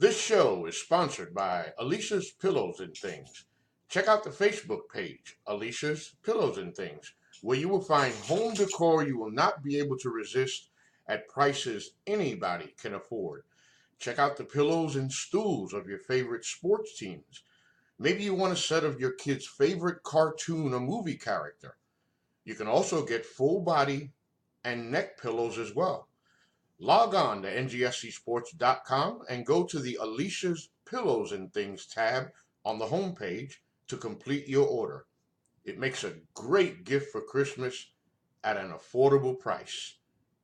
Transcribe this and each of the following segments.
This show is sponsored by Alicia's Pillows and Things. Check out the Facebook page, Alicia's Pillows and Things, where you will find home decor you will not be able to resist at prices anybody can afford. Check out the pillows and stools of your favorite sports teams. Maybe you want a set of your kid's favorite cartoon or movie character. You can also get full body and neck pillows as well. Log on to ngscsports.com and go to the Alicia's Pillows and Things tab on the homepage to complete your order. It makes a great gift for Christmas at an affordable price.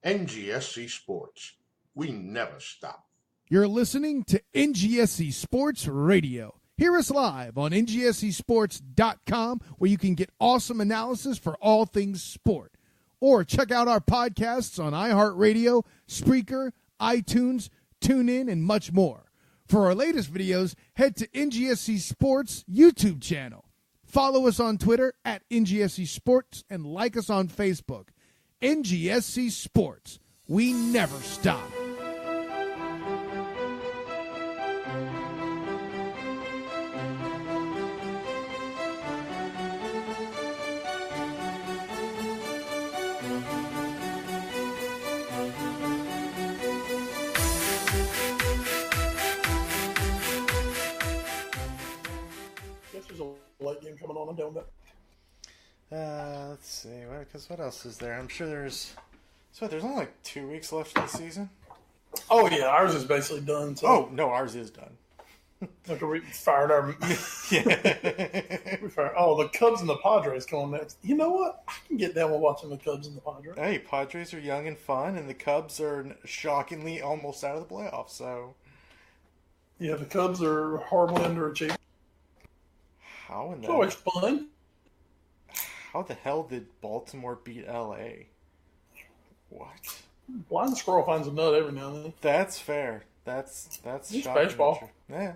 NGSC Sports. We never stop. You're listening to NGSC Sports Radio. Hear us live on ngscsports.com, where you can get awesome analysis for all things sport. Or check out our podcasts on iHeartRadio, Spreaker, iTunes, TuneIn, and much more. For our latest videos, head to NGSC Sports YouTube channel. Follow us on Twitter at NGSC Sports and like us on Facebook. NGSC Sports. We never stop. Light game coming on, I don't know. Let's see. Because what else is there? I'm sure there's only like 2 weeks left of the season. Oh yeah, ours is basically done. So. Oh no, ours is done. Look, we fired our. Yeah. We fired. Oh, the Cubs and the Padres coming next. You know what? I can get down with watching the Cubs and the Padres. Hey, Padres are young and fun, and the Cubs are shockingly almost out of the playoffs. So. Yeah, the Cubs are horribly underachieving. How in It's always fun. How the hell did Baltimore beat LA? What? Blind squirrel finds a nut every now and then. That's fair. That's It's shocking. baseball. Yeah.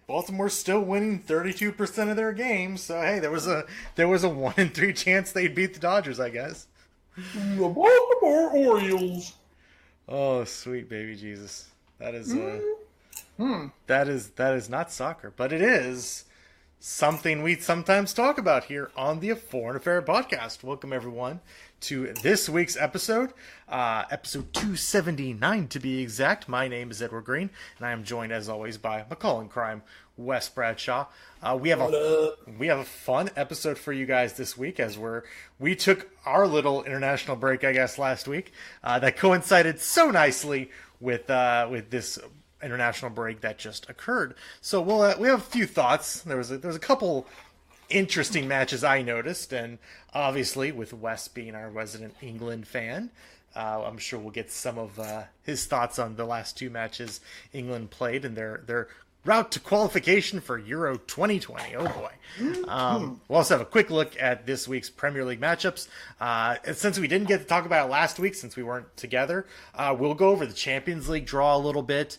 Baltimore's still winning 32% of their games, so hey, there was a 1 in 3 chance they'd beat the Dodgers, I guess. The Baltimore Orioles. Oh, sweet baby Jesus. That is that is not soccer, but it is something we sometimes talk about here on the Foreign Affair podcast. Welcome everyone to this week's episode, episode 279 to be exact. My name is Edward Green, and I am joined as always by McCall in Crime, Wes Bradshaw. We have a fun episode for you guys this week as we took our little international break, I guess, last week. That coincided so nicely with this international break that just occurred. So we have a few thoughts. There was a couple interesting matches I noticed, and obviously with Wes being our resident England fan, I'm sure we'll get some of his thoughts on the last 2 matches England played and their route to qualification for Euro 2020. Oh boy. We'll also have a quick look at this week's Premier League matchups. Since we didn't get to talk about it last week, since we weren't together, we'll go over the Champions League draw a little bit,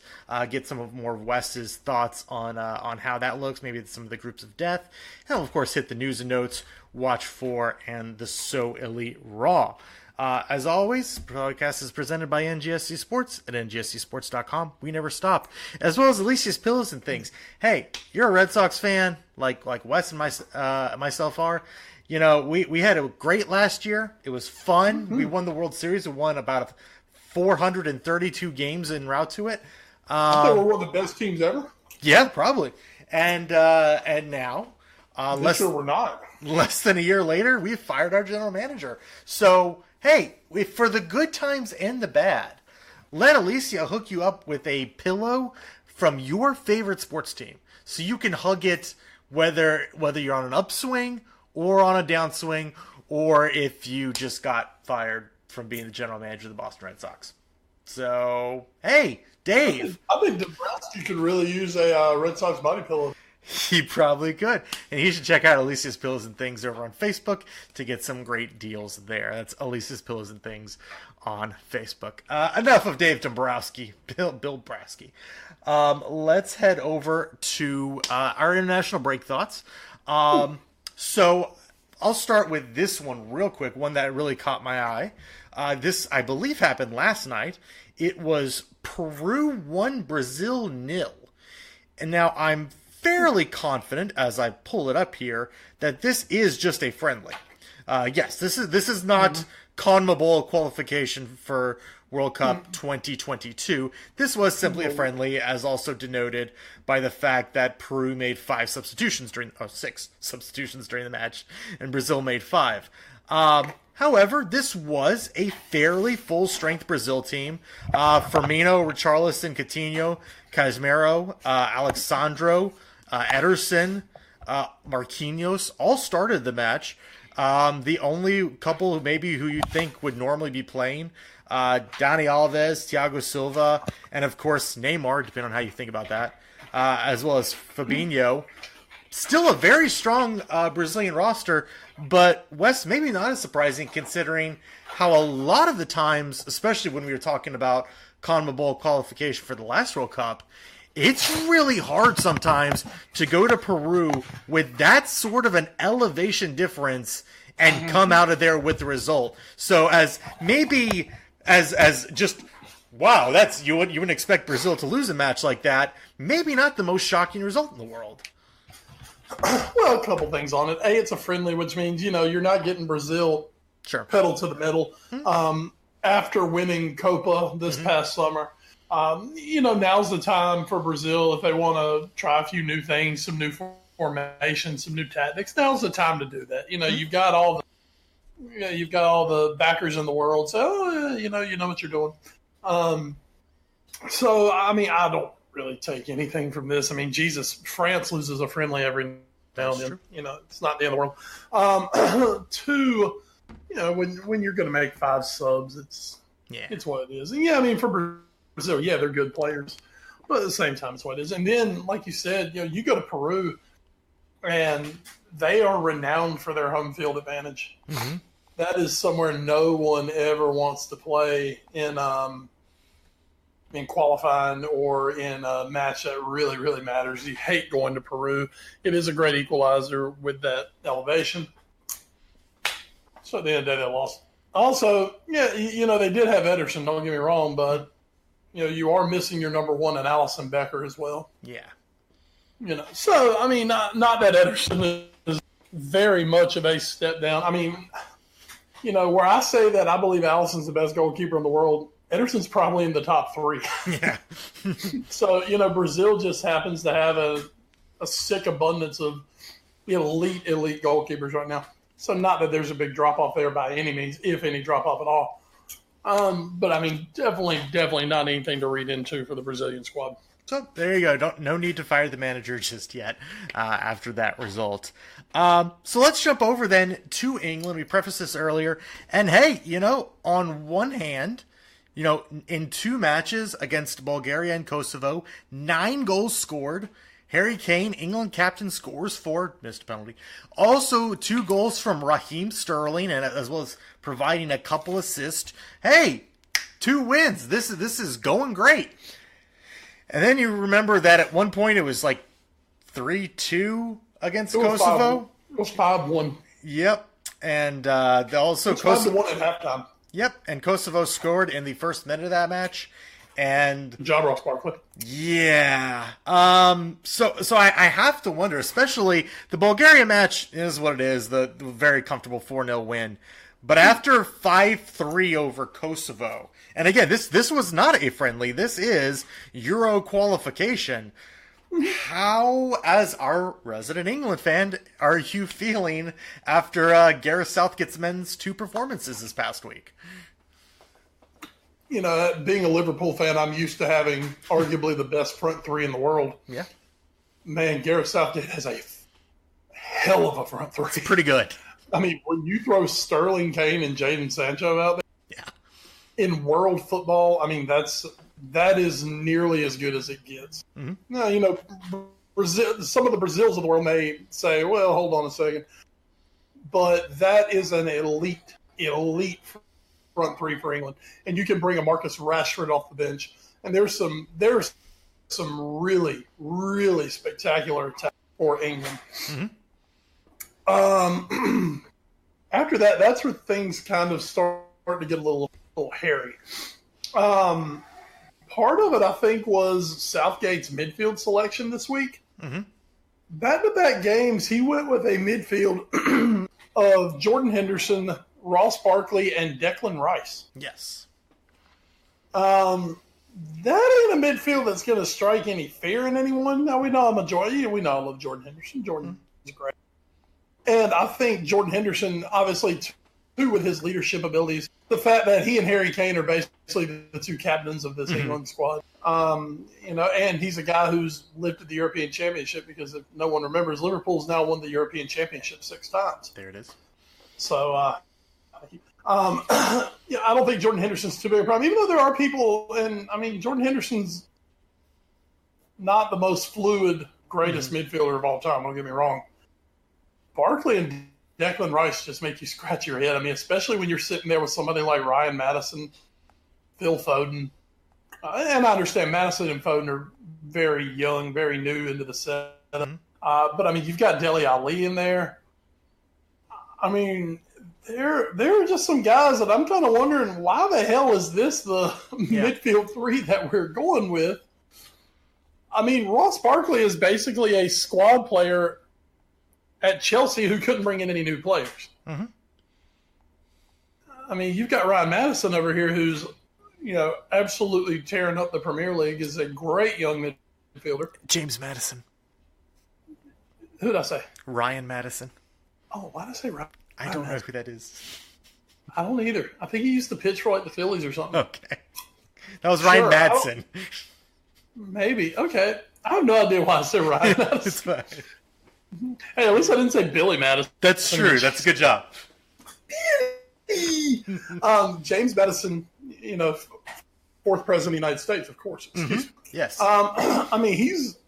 get some of more of Wes's thoughts on how that looks, maybe some of the groups of death, and of course hit the news and notes, watch for, and the So Elite Raw. As always, the podcast is presented by NGSC Sports at ngscsports.com. We never stop. As well as Alicia's Pillows and Things. Hey, you're a Red Sox fan, like Wes and myself are. You know, we had a great last year. It was fun. Mm-hmm. We won the World Series. We won about 432 games en route to it. I thought we were one of the best teams ever. Yeah, probably. And now, sure we're not. Less than a year later, we've fired our general manager. So, hey, for the good times and the bad, let Alicia hook you up with a pillow from your favorite sports team, so you can hug it whether you're on an upswing or on a downswing, or if you just got fired from being the general manager of the Boston Red Sox. So, hey, Dave. I think Dombrowski could really use a Red Sox body pillow. He probably could. And you should check out Alicia's Pillows and Things over on Facebook to get some great deals there. That's Alicia's Pillows and Things on Facebook. Enough of Dave Dombrowski, Bill Brasky. Let's head over to our international break thoughts. So I'll start with this one real quick, one that really caught my eye. This, I believe, happened last night. it was Peru 1, Brazil 0. And now I'm fairly confident, as I pull it up here, that this is just a friendly. Yes, this is not CONMEBOL qualification for World Cup 2022. This was simply a friendly, as also denoted by the fact that Peru made 6 substitutions during the match, and Brazil made 5. However, this was a fairly full-strength Brazil team. Firmino, Richarlison, Coutinho, Casemiro, Alexandro, Ederson, Marquinhos all started the match. The only couple who you think would normally be playing, Dani Alves, Thiago Silva, and of course Neymar, depending on how you think about that, as well as Fabinho. Still a very strong Brazilian roster, but Wes, maybe not as surprising considering how a lot of the times, especially when we were talking about CONMEBOL qualification for the last World Cup, it's really hard sometimes to go to Peru with that sort of an elevation difference and come out of there with the result. So as just, wow, that's you wouldn't expect Brazil to lose a match like that. Maybe not the most shocking result in the world. Well, a couple things on it. A, it's a friendly, which means, you're not getting Brazil pedal to the metal. After winning Copa this past summer, now's the time for Brazil if they want to try a few new things, some new formations, some new tactics. Now's the time to do that. You've got all the backers in the world, so you know what you're doing. So I don't really take anything from this. Jesus, France loses a friendly every now and then. It's not the end of the world. 2, when you're going to make 5 subs, it's what it is. And for Brazil, they're good players, but at the same time, it's what it is. And then, like you said, you go to Peru, and they are renowned for their home field advantage. Mm-hmm. That is somewhere no one ever wants to play in qualifying or in a match that really, really matters. You hate going to Peru. It is a great equalizer with that elevation. So at the end of the day, they lost. Also, they did have Ederson, don't get me wrong, but, you are missing your number 1 and Alisson Becker as well. Yeah. So, not that Ederson is very much of a step down. Where I say that I believe Alisson's the best goalkeeper in the world, Ederson's probably in the top 3. Yeah. So, Brazil just happens to have a sick abundance of elite goalkeepers right now. So not that there's a big drop-off there by any means, if any drop-off at all. But, definitely not anything to read into for the Brazilian squad. So there you go. No need to fire the manager just yet after that result. So let's jump over then to England. We prefaced this earlier. And hey, on one hand, in 2 matches against Bulgaria and Kosovo, 9 goals scored. Harry Kane, England captain, scores 4, missed a penalty. Also, 2 goals from Raheem Sterling, and as well as providing a couple assists. Hey, 2 wins. This is going great. And then you remember that at one point it was like 3-2 against Kosovo. It was 5-1. Yep, and also Kosovo 5-1 at halftime. Yep, and Kosovo scored in the first minute of that match. And John Ross Barkley. Yeah. So I have to wonder, especially the Bulgaria match is what it is, the very comfortable 4-0 win. But after 5-3 over Kosovo, and again, this was not a friendly, this is Euro qualification. How, as our resident England fan, are you feeling after Gareth Southgate's men's 2 performances this past week? Being a Liverpool fan, I'm used to having arguably the best front 3 in the world. Yeah. Man, Gareth Southgate has a hell of a front 3. It's pretty good. When you throw Sterling, Kane, and Jadon Sancho out there, in world football, that is nearly as good as it gets. Mm-hmm. Now, Brazil, some of the Brazils of the world may say, well, hold on a second. But that is an elite front 3 for England. And you can bring a Marcus Rashford off the bench. And there's some really, really spectacular attacks for England. Mm-hmm. After that, that's where things kind of start to get a little hairy. part of it, I think, was Southgate's midfield selection this week. Mm-hmm. Back-to-back games, he went with a midfield of Jordan Henderson, Ross Barkley, and Declan Rice. Yes. That ain't a midfield that's going to strike any fear in anyone. Now, we know I love Jordan Henderson. Jordan's great. And I think Jordan Henderson, obviously, too, with his leadership abilities, the fact that he and Harry Kane are basically the two captains of this England squad. And he's a guy who's lifted the European Championship because if no one remembers, Liverpool's now won the European Championship 6 times. There it is. So, I don't think Jordan Henderson's too big a problem, even though there are people, and I mean, Jordan Henderson's not the most fluid, greatest midfielder of all time, don't get me wrong. Barkley and Declan Rice just make you scratch your head. I mean, especially when you're sitting there with somebody like Ryan Maddison, Phil Foden. And I understand Maddison and Foden are very young, very new into the setup. But, I mean, you've got Dele Alli in there. I mean, there are just some guys that I'm kind of wondering, why the hell is this the midfield three that we're going with? I mean, Ross Barkley is basically a squad player at Chelsea who couldn't bring in any new players. Mm-hmm. I mean, you've got Ryan Maddison over here who's, absolutely tearing up the Premier League, is a great young midfielder. James Maddison. Who did I say? Ryan Maddison. Oh, why did I say Ryan? I don't know who that is. I don't either. I think he used to pitch for the Phillies or something. Okay. That was Ryan Madsen. Maybe. Okay. I have no idea why I said Ryan Madsen. It's fine. Hey, at least I didn't say Billy Madison. That's true. That's a good job. James Madison, fourth president of the United States, of course. Excuse me. Yes. I mean, he's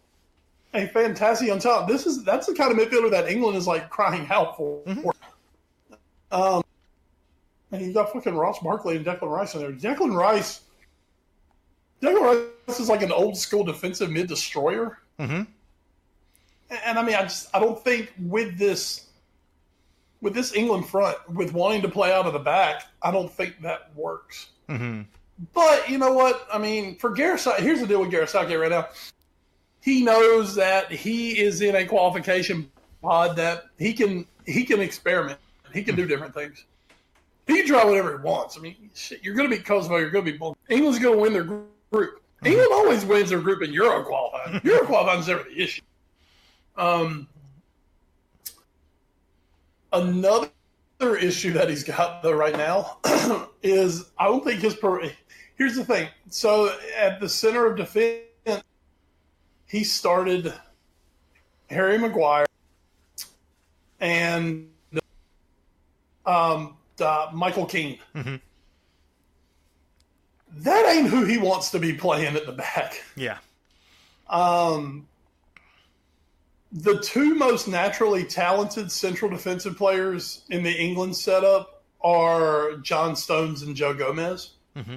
a fantastic young talent. That's the kind of midfielder that England is like crying out for. And you got fucking Ross Barkley and Declan Rice in there. Declan Rice is like an old school defensive mid destroyer. Mm-hmm. And I mean, I don't think with this England front, with wanting to play out of the back, I don't think that works. Mm-hmm. But you know what? I mean, for Gareth Southgate, here's the deal with Gareth Southgate right now. He knows that he is in a qualification pod that he can experiment. He can do different things. He can try whatever he wants. I mean, shit, you're going to beat Kosovo. You're going to beat Bulgaria. England's going to win their group. England always wins their group in Euro qualifying. Euro qualifying is never the issue. Another issue that he's got though right now is I don't think here's the thing. So at the center of defense, he started Harry Maguire and Michael Keane. Mm-hmm. That ain't who he wants to be playing at the back. Yeah. The two most naturally talented central defensive players in the England setup are John Stones and Joe Gomez. Mm-hmm.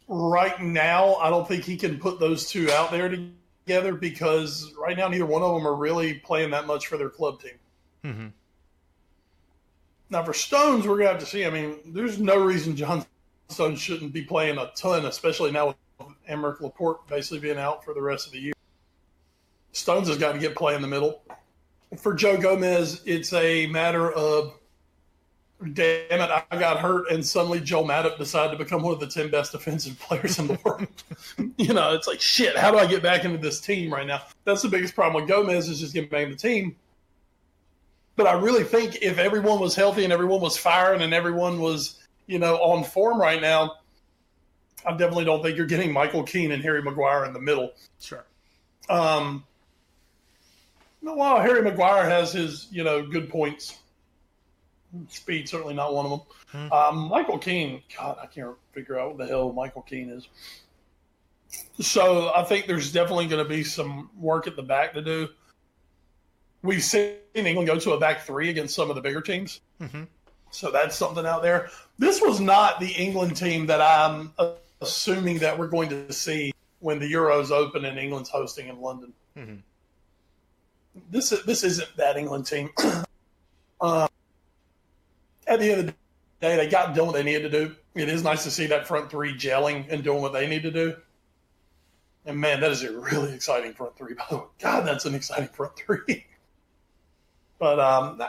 Right now, I don't think he can put those two out there together because right now neither one of them are really playing that much for their club team. Mm-hmm. Now, for Stones, we're going to have to see. I mean, there's no reason John Stones shouldn't be playing a ton, especially now with Aymeric Laporte basically being out for the rest of the year. Stones has got to get play in the middle. For Joe Gomez, it's a matter of, damn it, I got hurt, and suddenly Joe Matip decided to become one of the 10 best defensive players in the world. It's like, shit, how do I get back into this team right now? That's the biggest problem with Gomez is just getting back in the team. But I really think if everyone was healthy and everyone was firing and everyone was, on form right now, I definitely don't think you're getting Michael Keane and Harry Maguire in the middle. Sure. While Harry Maguire has his, good points, speed certainly not one of them. Mm-hmm. Michael Keane, God, I can't figure out what the hell Michael Keane is. So I think there's definitely going to be some work at the back to do. We've seen England go to a back three against some of the bigger teams. Mm-hmm. So that's something out there. This was not the England team that I'm assuming that we're going to see when the Euros open and England's hosting in London. Mm-hmm. This isn't that England team. At the end of the day, they got done what they needed to do. it is nice to see that front three gelling and doing what they need to do. And, man, that is a really exciting front three, by the way. God, that's an exciting front three. But,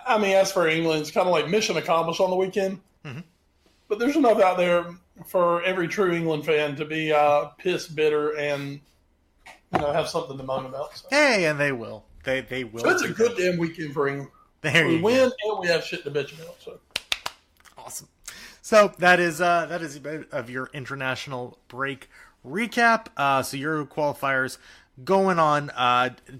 I mean, as for England, it's kind of like mission accomplished on the weekend. Mm-hmm. But there's enough out there for every true England fan to be pissed, bitter, and, have something to moan about. So. Hey, and they will. They will. So it's a good damn weekend for England. We win, and we have shit to bitch about. So. Awesome. So that is a bit of your international break recap. So your qualifiers going on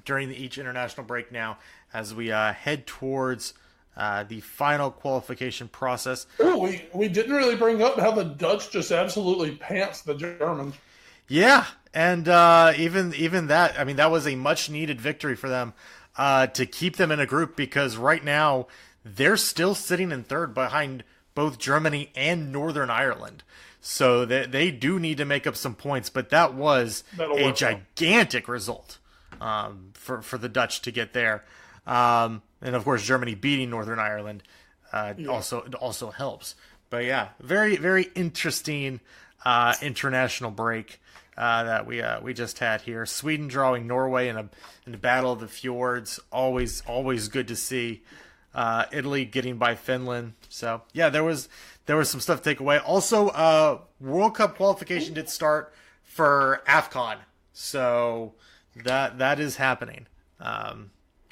during each international break now as we head towards the final qualification process. Oh, we didn't really bring up how the Dutch just absolutely pants the Germans. Yeah, and even that, I mean, that was a much needed victory for them to keep them in a group, because right now they're still sitting in third behind both Germany and Northern Ireland. So they do need to make up some points, but that was a gigantic result for the Dutch to get there. And of course, Germany beating Northern Ireland also helps. But yeah, very, very interesting international break that we just had here. Sweden drawing Norway in the Battle of the Fjords. Always good to see. Italy getting by Finland. So yeah, there was some stuff to take away. Also, World Cup qualification did start for AFCON, so that is happening.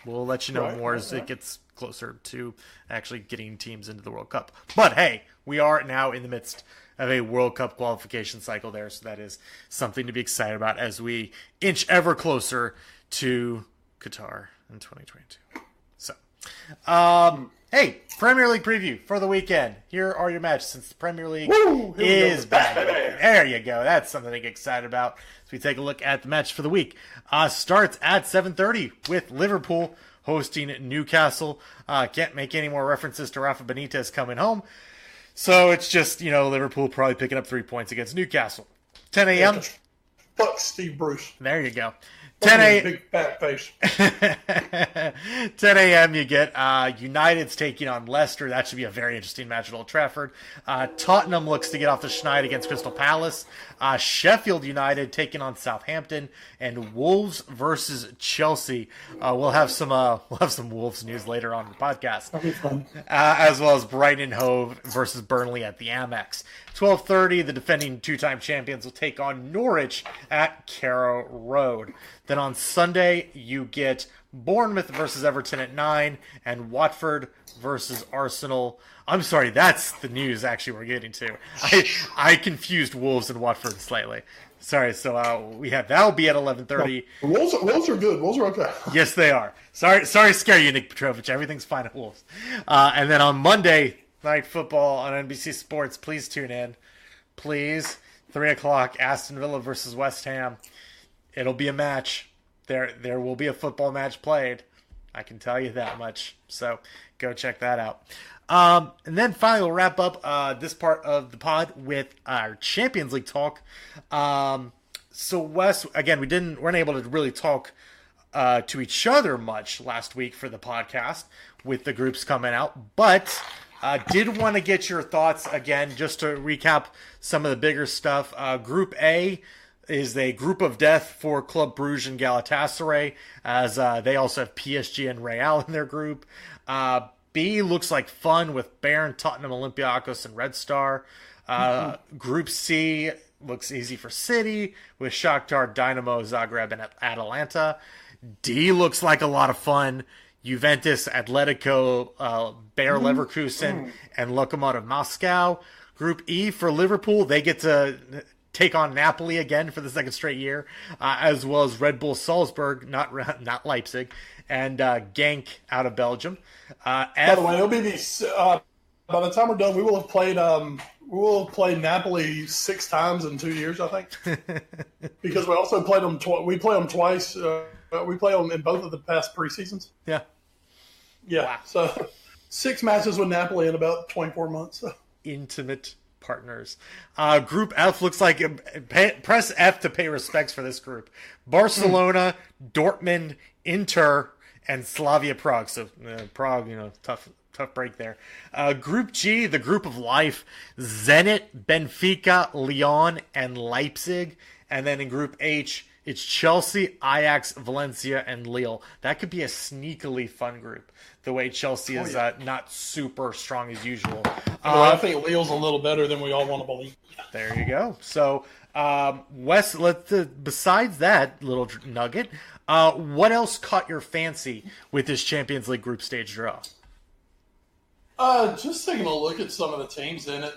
We'll let you know more as it gets closer to actually getting teams into the World Cup. But hey, we are now in the midst of a World Cup qualification cycle there, so that is something to be excited about as we inch ever closer to Qatar in 2022. So, hey, Premier League preview for the weekend. Here are your matches since the Premier League is back. There you go. That's something to get excited about. So we take a look at the match for the week. Starts at 7:30 with Liverpool hosting Newcastle. Can't make any more references to Rafa Benitez coming home. So it's just, Liverpool probably picking up 3 points against Newcastle. 10 a.m. Fuck Steve Bruce. There you go. 10 a.m. Big fat face. 10 a.m. you get United's taking on Leicester. That should be a very interesting match at Old Trafford. Tottenham looks to get off the schneid against Crystal Palace. Sheffield United taking on Southampton, and Wolves versus Chelsea. We'll have some Wolves news later on in the podcast. That'll be fun. As well as Brighton and Hove versus Burnley at the Amex. 12:30, the defending two-time champions will take on Norwich at Carrow Road. Then on Sunday, you get Bournemouth versus Everton at 9, and Watford versus Arsenal. I'm sorry, that's the news actually we're getting to. I confused Wolves and Watford slightly. Sorry, so we have that'll be at 11:30. No, Wolves are good. Wolves are okay. Yes, they are. Sorry to scare you, Nick Petrovich. Everything's fine at Wolves. And then on Monday Night Football on NBC Sports, please tune in. Please, 3 o'clock, Aston Villa versus West Ham. It'll be a match. There will be a football match played. I can tell you that much. So go check that out. And then finally, we'll wrap up this part of the pod with our Champions League talk. So Wes, again, weren't able to really talk to each other much last week for the podcast with the groups coming out, but did want to get your thoughts again, just to recap some of the bigger stuff. Group A is a group of death for Club Brugge and Galatasaray, as they also have PSG and Real in their group. B looks like fun with Bayern, Tottenham, Olympiacos, and Red Star. Group C looks easy for City with Shakhtar, Dynamo, Zagreb, and Atalanta. D looks like a lot of fun. Juventus, Atletico, Bayer Leverkusen, and Lokomotiv Moscow. Group E for Liverpool, they get to take on Napoli again for the second straight year, as well as Red Bull Salzburg, not Leipzig, and Genk out of Belgium. By the way, it'll be by the time we're done, we will have played Napoli 6 times in 2 years, I think, because we also played them. We play them twice. We play them in both of the past preseasons. Yeah. Wow. So 6 matches with Napoli in about 24 months. So. Intimate partners. Group F looks like press F to pay respects for this group. Barcelona, Dortmund, Inter, and Slavia Prague. So Prague, tough break there. Group G, the group of life, Zenit, Benfica, Lyon, and Leipzig. And then in Group H, it's Chelsea, Ajax, Valencia, and Lille. That could be a sneakily fun group, the way Chelsea is not super strong as usual. Well, I think Lille's a little better than we all want to believe. There you go. So, Wes, besides that little nugget, what else caught your fancy with this Champions League group stage draw? Just taking a look at some of the teams in it.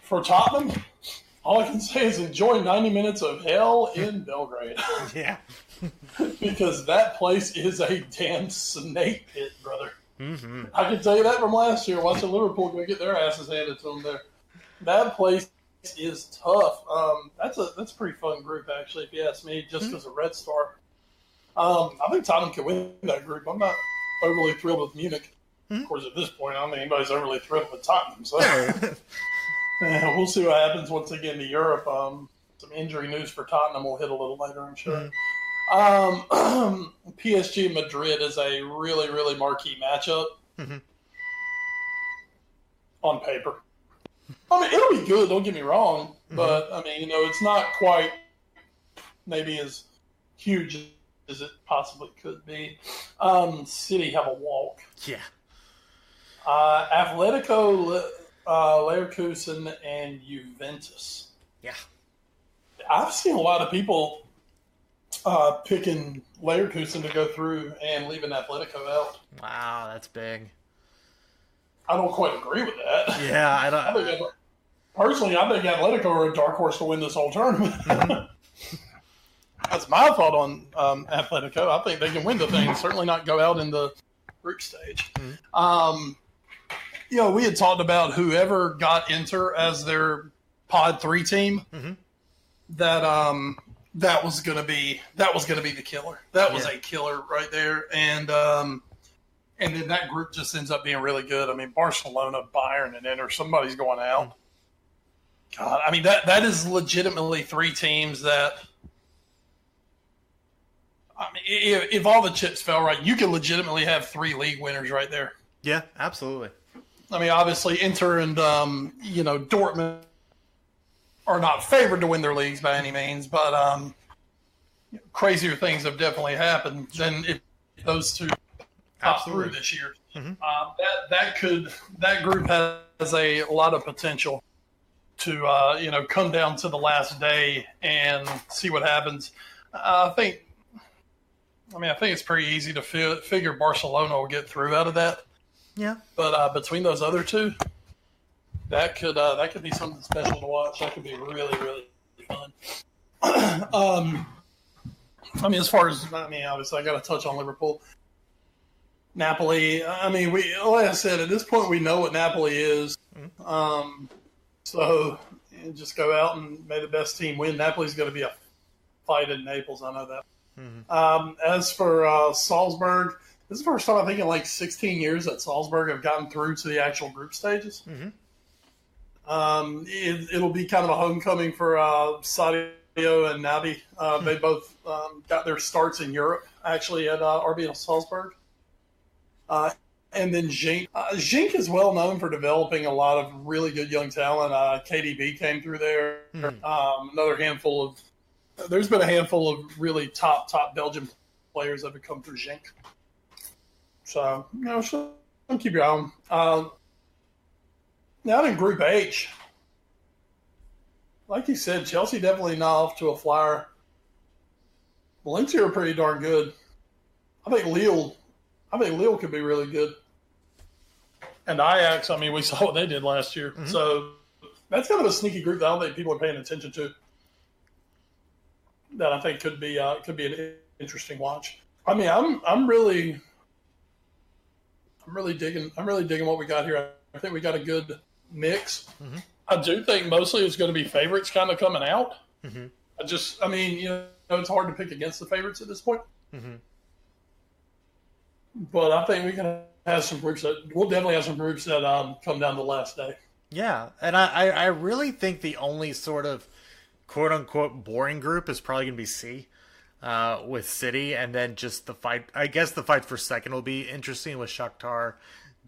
For Tottenham, all I can say is enjoy 90 minutes of hell in Belgrade. Yeah. Because that place is a damn snake pit, brother. Mm-hmm. I can tell you that from last year, watching Liverpool go get their asses handed to them there. That place is tough. That's a pretty fun group, actually, if you ask me, just because of Red Star. I think Tottenham can win that group. I'm not overly thrilled with Munich. Of course, at this point, I don't think anybody's overly thrilled with Tottenham. So we'll see what happens once they get into Europe. Some injury news for Tottenham will hit a little later, I'm sure. PSG Madrid is a really, really marquee matchup on paper. I mean, it'll be good, don't get me wrong, but, I mean, it's not quite maybe as huge as it possibly could be. City have a walk. Yeah. Atletico, Leverkusen, and Juventus. Yeah. I've seen a lot of people picking Leverkusen to go through and leaving Atletico out. Wow, that's big. I don't quite agree with that. Yeah, I don't. Personally, I think Atletico are a dark horse to win this whole tournament. That's my thought on Atletico. I think they can win the thing. Certainly not go out in the group stage. We had talked about whoever got Inter as their Pod 3 team. That was going to be the killer. That was a killer right there, and then that group just ends up being really good. I mean, Barcelona, Bayern, and Inter. Somebody's going out. God, I mean that is legitimately three teams that. I mean, if all the chips fell right, you could legitimately have three league winners right there. Yeah, absolutely. I mean, obviously, Inter and Dortmund are not favored to win their leagues by any means, but crazier things have definitely happened than if those two top through this year. That group has a lot of potential to come down to the last day and see what happens. I think it's pretty easy to figure Barcelona will get through out of that. Yeah, but between those other two, that could be something special to watch. That could be really, really fun. Obviously, I got to touch on Liverpool, Napoli. I mean, like I said, at this point, we know what Napoli is. So just go out and may the best team win. Napoli's going to be a fight in Naples. I know that. As for Salzburg, this is the first time I think in like 16 years that Salzburg have gotten through to the actual group stages. It'll be kind of a homecoming for Sadio and Naby. They both got their starts in Europe, actually, at RB Salzburg. And then Genk. Genk is well known for developing a lot of really good young talent. KDB came through there. There's been a handful of really top Belgian players that have come through Genk. So, keep your eye on. Now in Group H, like you said, Chelsea definitely not off to a flyer. Valencia are pretty darn good. I think Lille could be really good. And Ajax, we saw what they did last year. So that's kind of a sneaky group that I don't think people are paying attention to. That I think could be an interesting watch. I mean, I'm really digging what we got here. I think we got a good mix. I do think mostly it's going to be favorites kind of coming out. It's hard to pick against the favorites at this point. But I think we can have some groups we'll definitely have some groups that come down the last day. Yeah, and I really think the only sort of quote unquote boring group is probably going to be C. With City, and then just the fight. I guess the fight for second will be interesting with Shakhtar,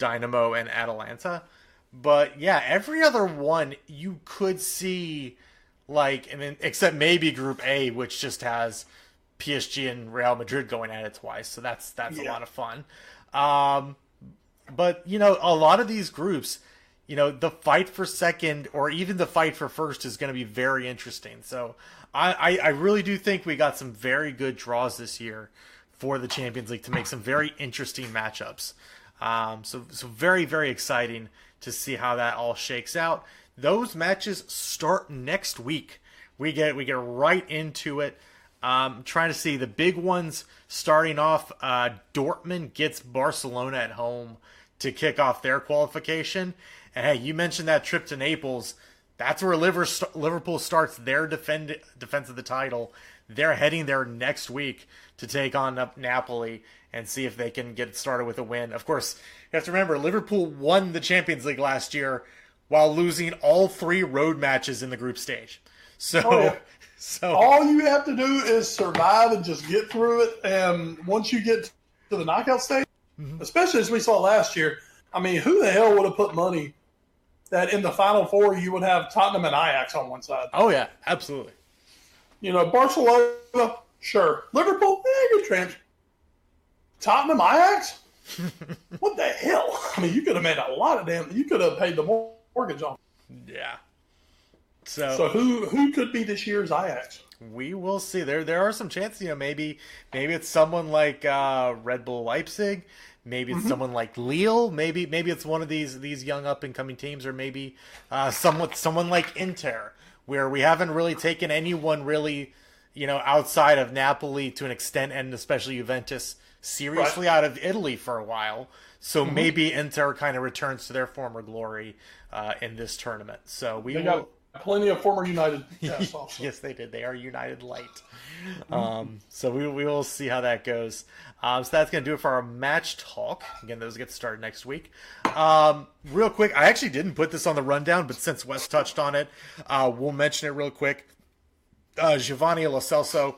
Dynamo, and Atalanta. But yeah, every other one you could see, like, and then, except maybe Group A, which just has PSG and Real Madrid going at it twice. So that's a lot of fun. But, you know, a lot of these groups, you know, the fight for second or even the fight for first is going to be very interesting. So I really do think we got some very good draws this year for the Champions League to make some very interesting matchups. So very, very exciting to see how that all shakes out. Those matches start next week. We get right into it. Trying to see the big ones starting off. Dortmund gets Barcelona at home to kick off their qualification. And hey, you mentioned that trip to Naples. That's where Liverpool starts their defense of the title. They're heading there next week to take on Napoli and see if they can get started with a win. Of course, you have to remember, Liverpool won the Champions League last year while losing all 3 road matches in the group stage. So all you have to do is survive and just get through it. And once you get to the knockout stage, especially as we saw last year, I mean, who the hell would have put money that in the Final Four you would have Tottenham and Ajax on one side? Oh, yeah, absolutely. You know, Barcelona, sure. Liverpool, good chance. Tottenham, Ajax? What the hell? I mean, you could have made a lot of you could have paid the mortgage on. Yeah. So who could be this year's Ajax? We will see. There are some chances. You know, maybe it's someone like Red Bull Leipzig. Maybe it's someone like Lille. Maybe it's one of these young up and coming teams, or maybe someone like Inter, where we haven't really taken anyone really, you know, outside of Napoli to an extent, and especially Juventus seriously out of Italy for a while. So maybe Inter kind of returns to their former glory in this tournament. So we got plenty of former United. Yes, yes, they did. They are United Light. So we will see how that goes. So that's going to do it for our match talk. Again, those get started next week. Real quick, I actually didn't put this on the rundown, but since Wes touched on it, we'll mention it real quick. Giovanni Lo Celso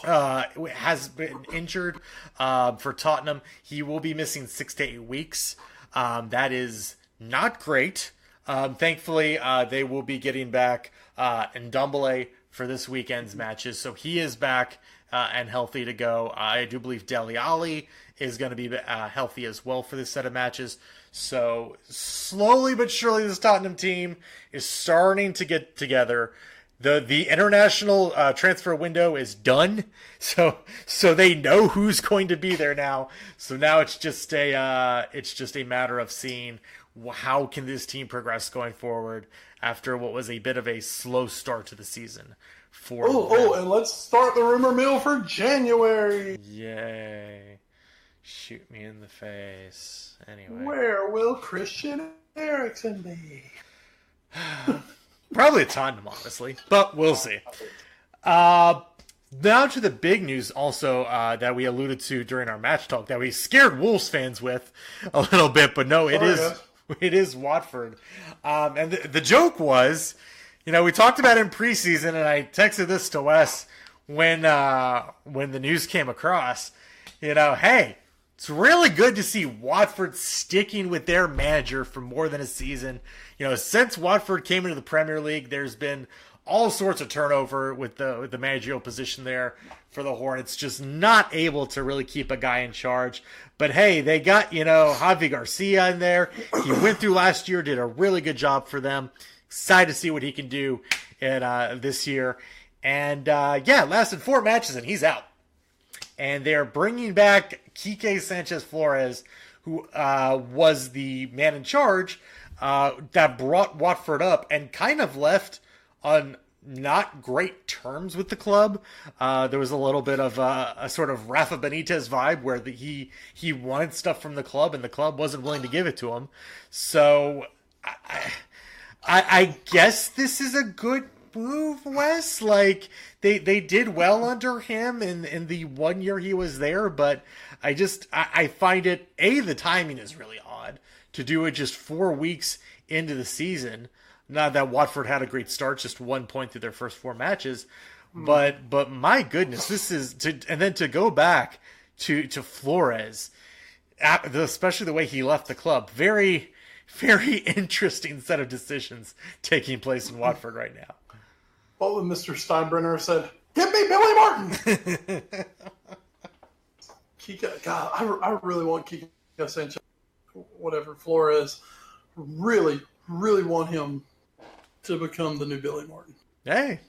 has been injured for Tottenham. He will be missing 6 to 8 weeks. That is not great. Thankfully, they will be getting back Ndombele for this weekend's matches. So he is back and healthy to go. I do believe Dele Alli is going to be healthy as well for this set of matches. So slowly but surely this Tottenham team is starting to get together. The international transfer window is done, so they know who's going to be there now. So now it's just a matter of seeing how can this team progress going forward after what was a bit of a slow start to the season. And let's start the rumor mill for January. Yay! Shoot me in the face. Anyway, where will Christian Eriksen be? Probably at Tottenham, honestly, but we'll see. Now to the big news also that we alluded to during our match talk that we scared Wolves fans with a little bit, but no, it is Watford. And the joke was, you know, we talked about it in preseason, and I texted this to Wes when the news came across. You know, hey, it's really good to see Watford sticking with their manager for more than a season. You know, since Watford came into the Premier League, there's been all sorts of turnover with the managerial position there for the Hornets, just not able to really keep a guy in charge. But hey, they got, you know, Javi Garcia in there. He went through last year, did a really good job for them. Excited to see what he can do in this year. And lasted 4 matches and he's out. And they're bringing back Quique Sanchez Flores, who was the man in charge that brought Watford up and kind of left on not great terms with the club. There was a little bit of a sort of Rafa Benitez vibe where he wanted stuff from the club and the club wasn't willing to give it to him. So I guess this is a good move, Wes. Like they did well under him in the 1 year he was there, but I find it, the timing is really odd to do it just 4 weeks into the season. Not that Watford had a great start, just 1 point through their first 4 matches, but my goodness, this is and then to go back to Flores. especially the way he left the club. Very, very interesting set of decisions taking place in Watford right now. What would Mr. Steinbrenner have said? Give me Billy Martin! Kiko, God, I really want Kiko Sanchez, whatever Flores, really, really want him to become the new Billy Martin. Hey,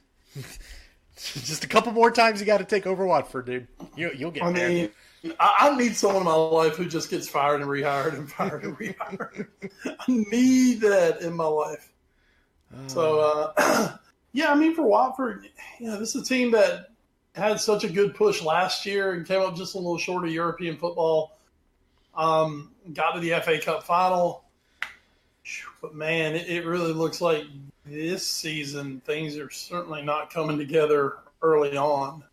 just a couple more times you got to take over Watford, dude. You'll get there. Mean, I need someone in my life who just gets fired and rehired and fired and rehired. I need that in my life. So, yeah, I mean, for Watford, this is a team that had such a good push last year and came up just a little short of European football. Got to the FA Cup final. But, man, it really looks like this season things are certainly not coming together early on.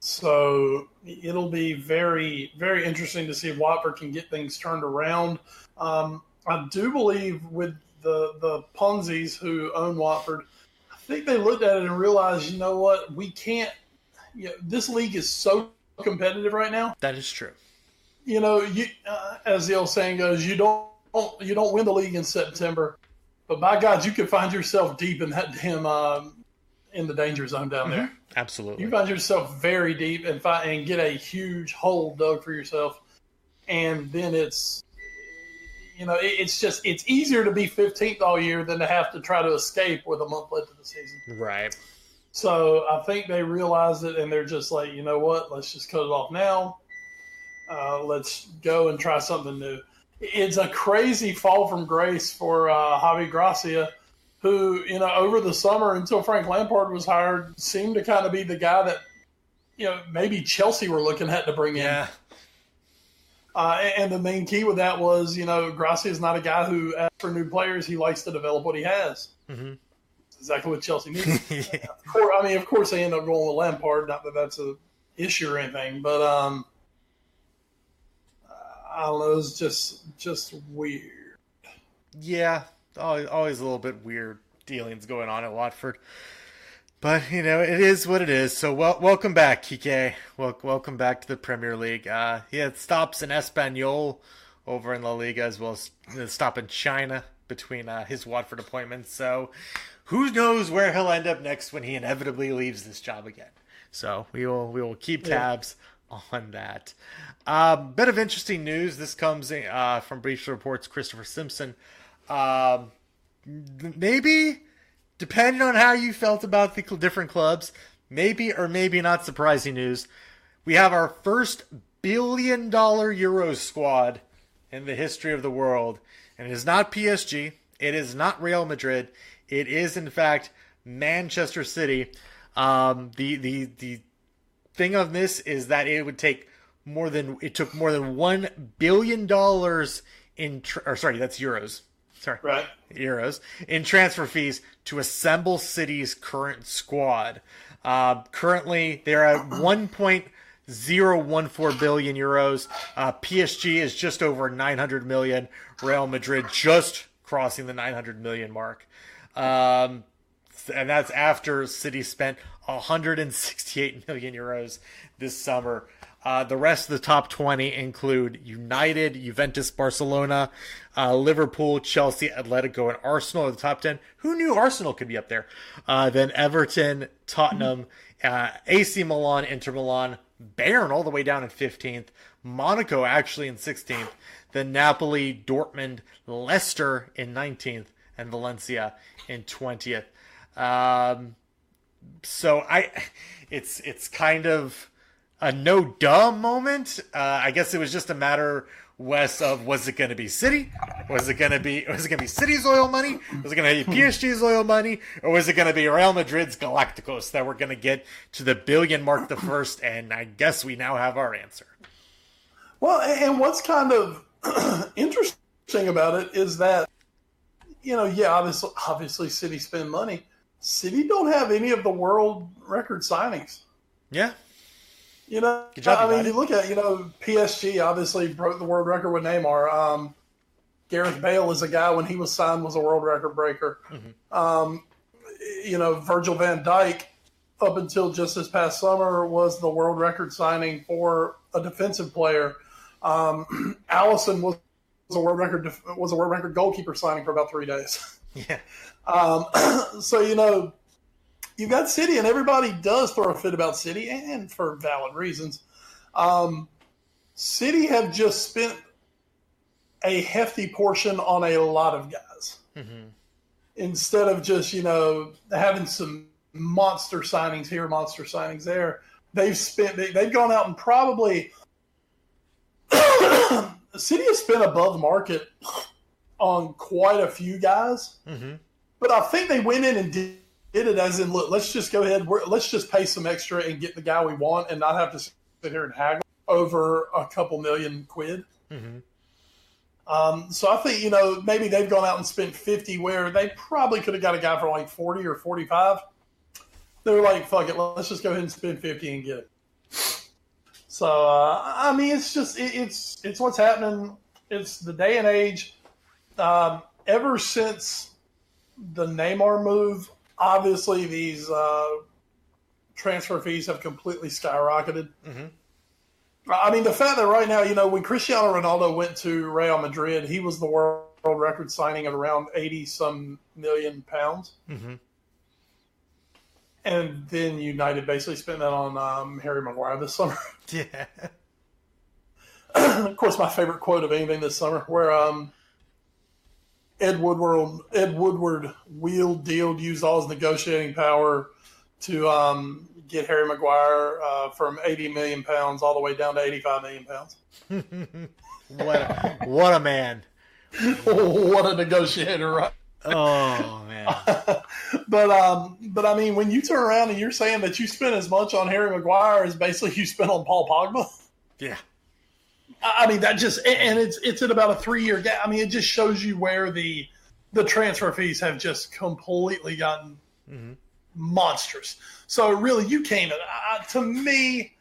So it'll be very, very interesting to see if Watford can get things turned around. I do believe with the Ponzis who own Watford, I think they looked at it and realized, you know what, we can't this league is so competitive right now. That is true. As the old saying goes, you don't win the league in September, but by God, you could find yourself deep in that damn in the danger zone down there. Absolutely. You find yourself very deep and get a huge hole dug for yourself. And then it's easier to be 15th all year than to have to try to escape with a month left of the season. Right. So I think they realized it and they're just like, you know what, let's just cut it off now. Let's go and try something new. It's a crazy fall from grace for Javi Gracia, who, over the summer until Frank Lampard was hired, seemed to kind of be the guy that, maybe Chelsea were looking at to bring in. Yeah. And the main key with that was, Gracia is not a guy who asks for new players. He likes to develop what he has. Mm-hmm. Exactly what Chelsea needs. Yeah. Of course, they end up going with Lampard. Not that that's an issue or anything, but I don't know. It's just weird. Yeah. Always a little bit weird dealings going on at Watford. But, it is what it is. So, welcome back, Kike. Welcome back to the Premier League. It stops in Espanyol over in La Liga, as well as stop in China between his Watford appointments. So, who knows where he'll end up next when he inevitably leaves this job again. So, we will keep tabs on that. Bit of interesting news. This comes from Bleacher Report's Christopher Simpson. Maybe, depending on how you felt about the different clubs, maybe or maybe not surprising news. We have our first $1 billion Euros squad in the history of the world. And it is not PSG. It is not Real Madrid. It is, in fact, Manchester City. The thing of this is that it took more than $1 billion that's euros. Sorry. Right. Euros in transfer fees to assemble City's current squad. Currently, they're at 1.014 billion euros. PSG is just over 900 million. Real Madrid just crossing the 900 million mark. And that's after City spent 168 million euros this summer. The rest of the top 20 include United, Juventus, Barcelona, Liverpool, Chelsea, Atletico, and Arsenal are the top 10. Who knew Arsenal could be up there? Then Everton, Tottenham, AC Milan, Inter Milan, Bayern all the way down in 15th, Monaco actually in 16th, then Napoli, Dortmund, Leicester in 19th, and Valencia in 20th. So it's kind of a no-duh moment. I guess it was just a matter, Wes, of was it going to be City? Was it going to be City's oil money? Was it going to be PSG's oil money? Or was it going to be Real Madrid's Galacticos that we're going to get to the billion mark the first? And I guess we now have our answer. Well, and what's kind of interesting about it is that, obviously City spend money. City don't have any of the world record signings. Yeah. Good job, you look at, PSG obviously broke the world record with Neymar. Gareth Bale is a guy when he was signed was a world record breaker. Mm-hmm. Virgil van Dijk up until just this past summer was the world record signing for a defensive player. Allison was a world record goalkeeper signing for about 3 days. Yeah. So, you've got City, and everybody does throw a fit about City, and for valid reasons. City have just spent a hefty portion on a lot of guys. Mm-hmm. Instead of just, having some monster signings here, monster signings there, they've gone out and probably City has spent above market on quite a few guys. Mm-hmm. But I think they went in and did it as in, look, let's just go ahead, let's just pay some extra and get the guy we want and not have to sit here and haggle over a couple million quid. Mm-hmm. So I think, maybe they've gone out and spent 50 where they probably could have got a guy for like 40 or 45. They were like, fuck it, let's just go ahead and spend 50 and get it. So, it's just, it's what's happening. It's the day and age. Ever since the Neymar move, obviously these transfer fees have completely skyrocketed. Mm-hmm. The fact that right now, when Cristiano Ronaldo went to Real Madrid, he was the world record signing at around 80-some million pounds. Mm-hmm. And then United basically spent that on Harry Maguire this summer. Yeah. Of course, my favorite quote of anything this summer, where Ed Woodward used all his negotiating power to get Harry Maguire from 80 million pounds all the way down to 85 million pounds. What a man. What a negotiator, right? Oh, man. But when you turn around and you're saying that you spent as much on Harry Maguire as basically you spent on Paul Pogba. Yeah. That just, and it's at about a 3-year gap. It just shows you where the transfer fees have just completely gotten monstrous. So really, you can't, to me,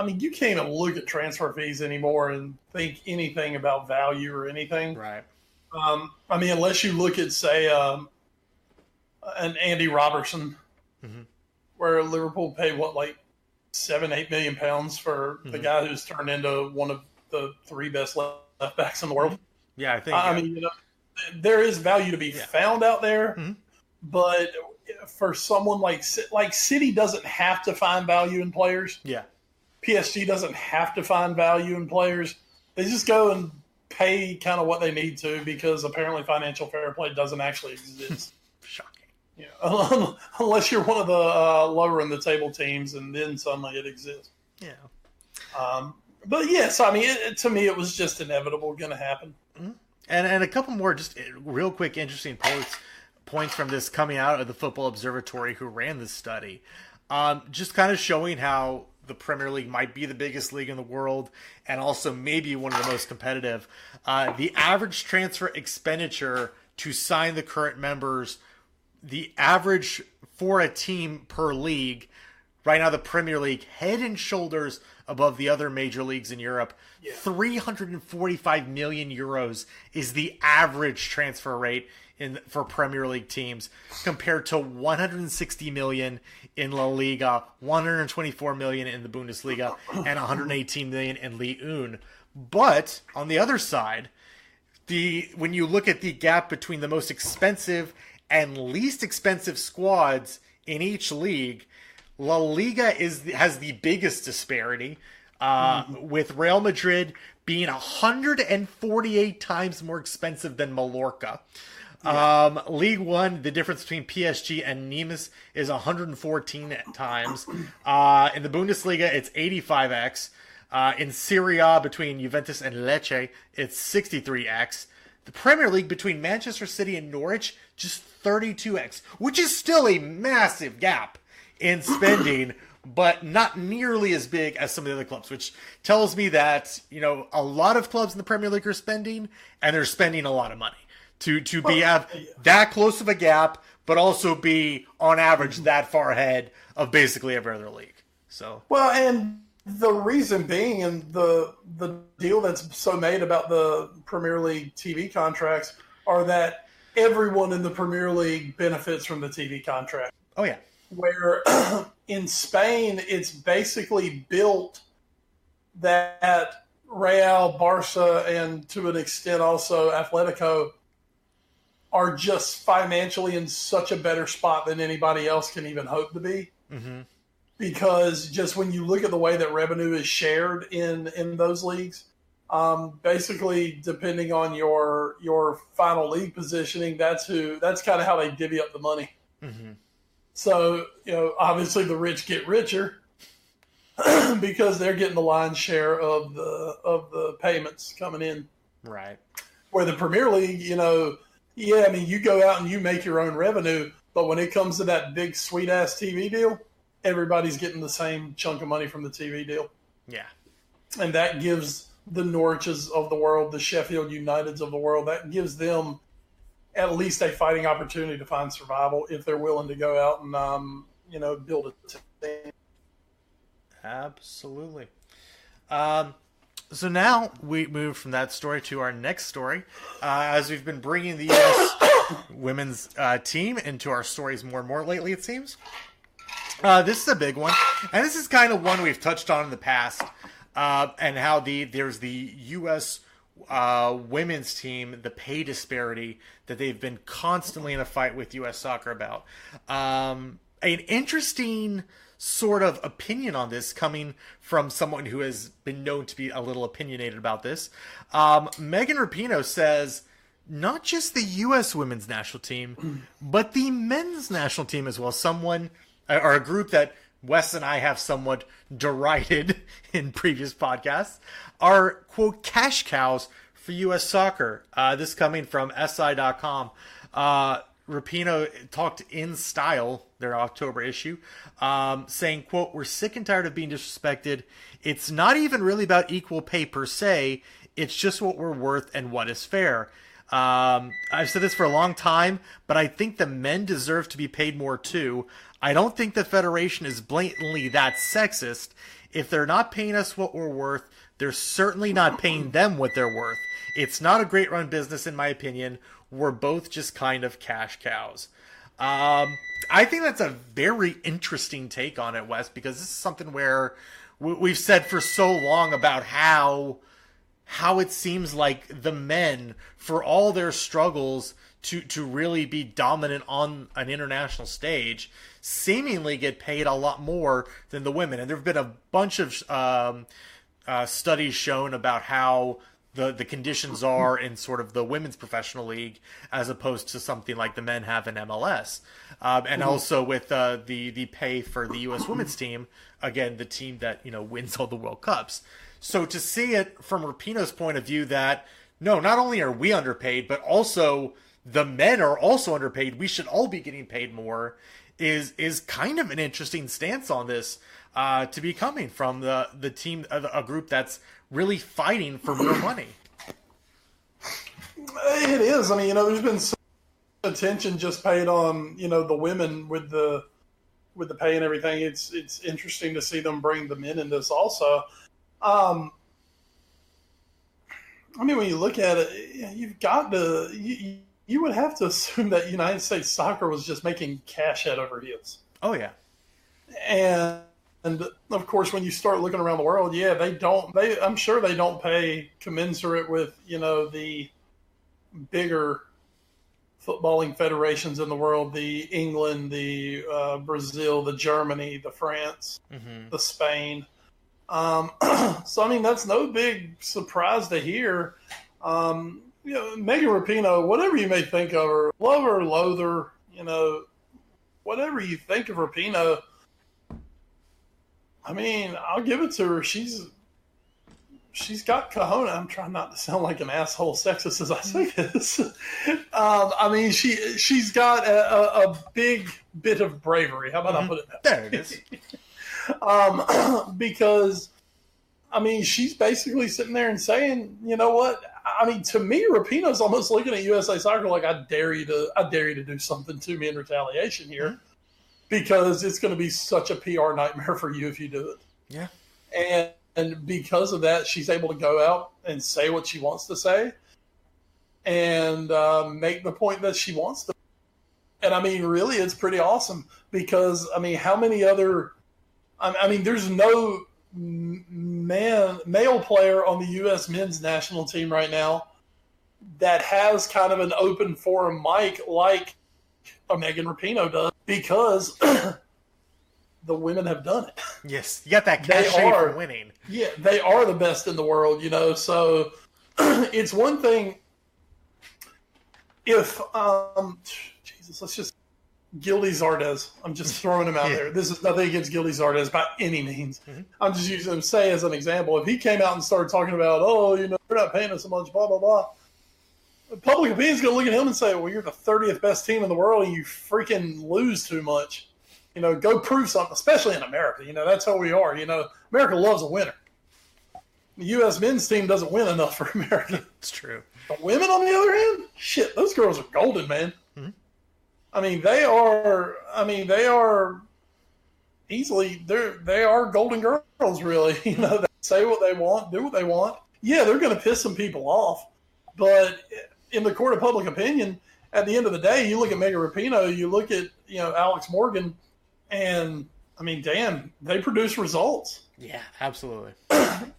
you can't even look at transfer fees anymore and think anything about value or anything. Right. Unless you look at, say, an Andy Robertson, where Liverpool paid, 7-8 million pounds for the guy who's turned into one of the 3 best left backs in the world. Yeah, I think. There is value to be found out there, but for someone like City doesn't have to find value in players. Yeah. PSG doesn't have to find value in players. They just go and pay kind of what they need to because apparently financial fair play doesn't actually exist. Shocking. Unless you're one of the lower in the table teams, and then suddenly it exists. Yeah. But yes, to me, it was just inevitable going to happen. Mm-hmm. And a couple more just real quick interesting points from this coming out of the Football Observatory who ran this study. Just kind of showing how the Premier League might be the biggest league in the world and also maybe one of the most competitive. The average transfer expenditure to sign the current members, the average for a team per league, right now the Premier League, head and shoulders above the other major leagues in Europe. Yeah. 345 million euros is the average transfer rate for Premier League teams, compared to 160 million in La Liga, 124 million in the Bundesliga, and 118 million in Ligue 1. But on the other side, when you look at the gap between the most expensive and least expensive squads in each league, La Liga has the biggest disparity, with Real Madrid being 148 times more expensive than Mallorca. Yeah. League 1, the difference between PSG and Nimes is 114 times. In the Bundesliga, it's 85x. In Serie A, between Juventus and Lecce, it's 63x. The Premier League between Manchester City and Norwich, just 32x, which is still a massive gap in spending, but not nearly as big as some of the other clubs, which tells me that, a lot of clubs in the Premier League are spending, and they're spending a lot of money to have that close of a gap, but also be, on average, that far ahead of basically every other league. So, well, and the reason being, and the deal that's so made about the Premier League TV contracts are that everyone in the Premier League benefits from the TV contract. Oh, yeah. Where in Spain, it's basically built that Real, Barca, and to an extent also Atletico are just financially in such a better spot than anybody else can even hope to be. Mm-hmm. Because just when you look at the way that revenue is shared in those leagues, basically depending on your final league positioning, that's kind of how they divvy up the money. Mm-hmm. So, obviously the rich get richer because they're getting the lion's share of the payments coming in. Right. Where the Premier League, you go out and you make your own revenue, but when it comes to that big sweet ass TV deal, everybody's getting the same chunk of money from the TV deal. Yeah. And that gives the Norwiches of the world, the Sheffield Uniteds of the world, that gives them at least a fighting opportunity to find survival if they're willing to go out and, build a team. Absolutely. So now we move from that story to our next story. As we've been bringing the U.S. women's team into our stories more and more lately, it seems. This is a big one, and this is kind of one we've touched on in the past, and how there's the U.S. Women's team, the pay disparity that they've been constantly in a fight with U.S. Soccer about. An interesting sort of opinion on this coming from someone who has been known to be a little opinionated about this. Megan Rapinoe says, not just the U.S. women's national team, but the men's national team as well. Or a group that Wes and I have somewhat derided in previous podcasts, are, quote, cash cows for U.S. soccer. This coming from SI.com. Rapinoe talked in Style, their October issue, saying, quote, we're sick and tired of being disrespected. It's not even really about equal pay per se. It's just what we're worth and what is fair. I've said this for a long time, but I think the men deserve to be paid more too. I don't think the Federation is blatantly that sexist. If they're not paying us what we're worth, they're certainly not paying them what they're worth. It's not a great run business in my opinion. We're both just kind of cash cows. I think that's a very interesting take on it, Wes, because this is something where we've said for so long about how it seems like the men, for all their struggles to really be dominant on an international stage, seemingly get paid a lot more than the women. And there have been a bunch of studies shown about how the conditions are in sort of the women's professional league as opposed to something like the men have in MLS. And also with the pay for the U.S. women's team, again, the team that, wins all the World Cups. So to see it from Rapinoe's point of view that, no, not only are we underpaid, but also the men are also underpaid, we should all be getting paid more, is kind of an interesting stance on this, to be coming from the team, a group that's really fighting for more money. It is. I mean, there's been so much attention just paid on, the women with the pay and everything. It's interesting to see them bring the men in this also. I mean, when you look at it, you've got to, you would have to assume that United States soccer was just making cash head over heels. Oh, yeah. And of course, when you start looking around the world, I'm sure they don't pay commensurate with, the bigger footballing federations in the world, the England, the Brazil, the Germany, the France, the Spain. So, I mean, that's no big surprise to hear. Megan Rapinoe, whatever you may think of her, love her, loathe her, whatever you think of Rapinoe, I mean, I'll give it to her. She's got cojones. I'm trying not to sound like an asshole sexist as I say this. I mean, she's got a big bit of bravery. How about I put it that way? There it is. Because, I mean, she's basically sitting there and saying, you know what? I mean, to me, Rapinoe's almost looking at USA Soccer like, I dare you to do something to me in retaliation here, because it's going to be such a PR nightmare for you if you do it. Yeah. And because of that, she's able to go out and say what she wants to say and make the point that she wants to. And, I mean, really, it's pretty awesome because, I mean, how many other – I mean, there's no male player on the U.S. men's national team right now that has kind of an open forum mic like a Megan Rapinoe does, because the women have done it. Yes, you got that cachet for winning. Yeah, they are the best in the world, so it's one thing if Jesus, let's just Gildy Zardes. I'm just throwing him out there. This is nothing against Gildy Zardes by any means. Mm-hmm. I'm just using him, say, as an example. If he came out and started talking about, they're not paying us so much, blah, blah, blah, public opinion's going to look at him and say, well, you're the 30th best team in the world and you freaking lose too much. Go prove something, especially in America. That's how we are. America loves a winner. The U.S. men's team doesn't win enough for America. It's true. The women, on the other hand, shit, those girls are golden, man. Mm-hmm. They are easily, they are golden girls, really. They say what they want, do what they want. Yeah, they're going to piss some people off. But in the court of public opinion, at the end of the day, you look at Megan Rapinoe, you look at, Alex Morgan, and, damn, they produce results. Yeah, absolutely.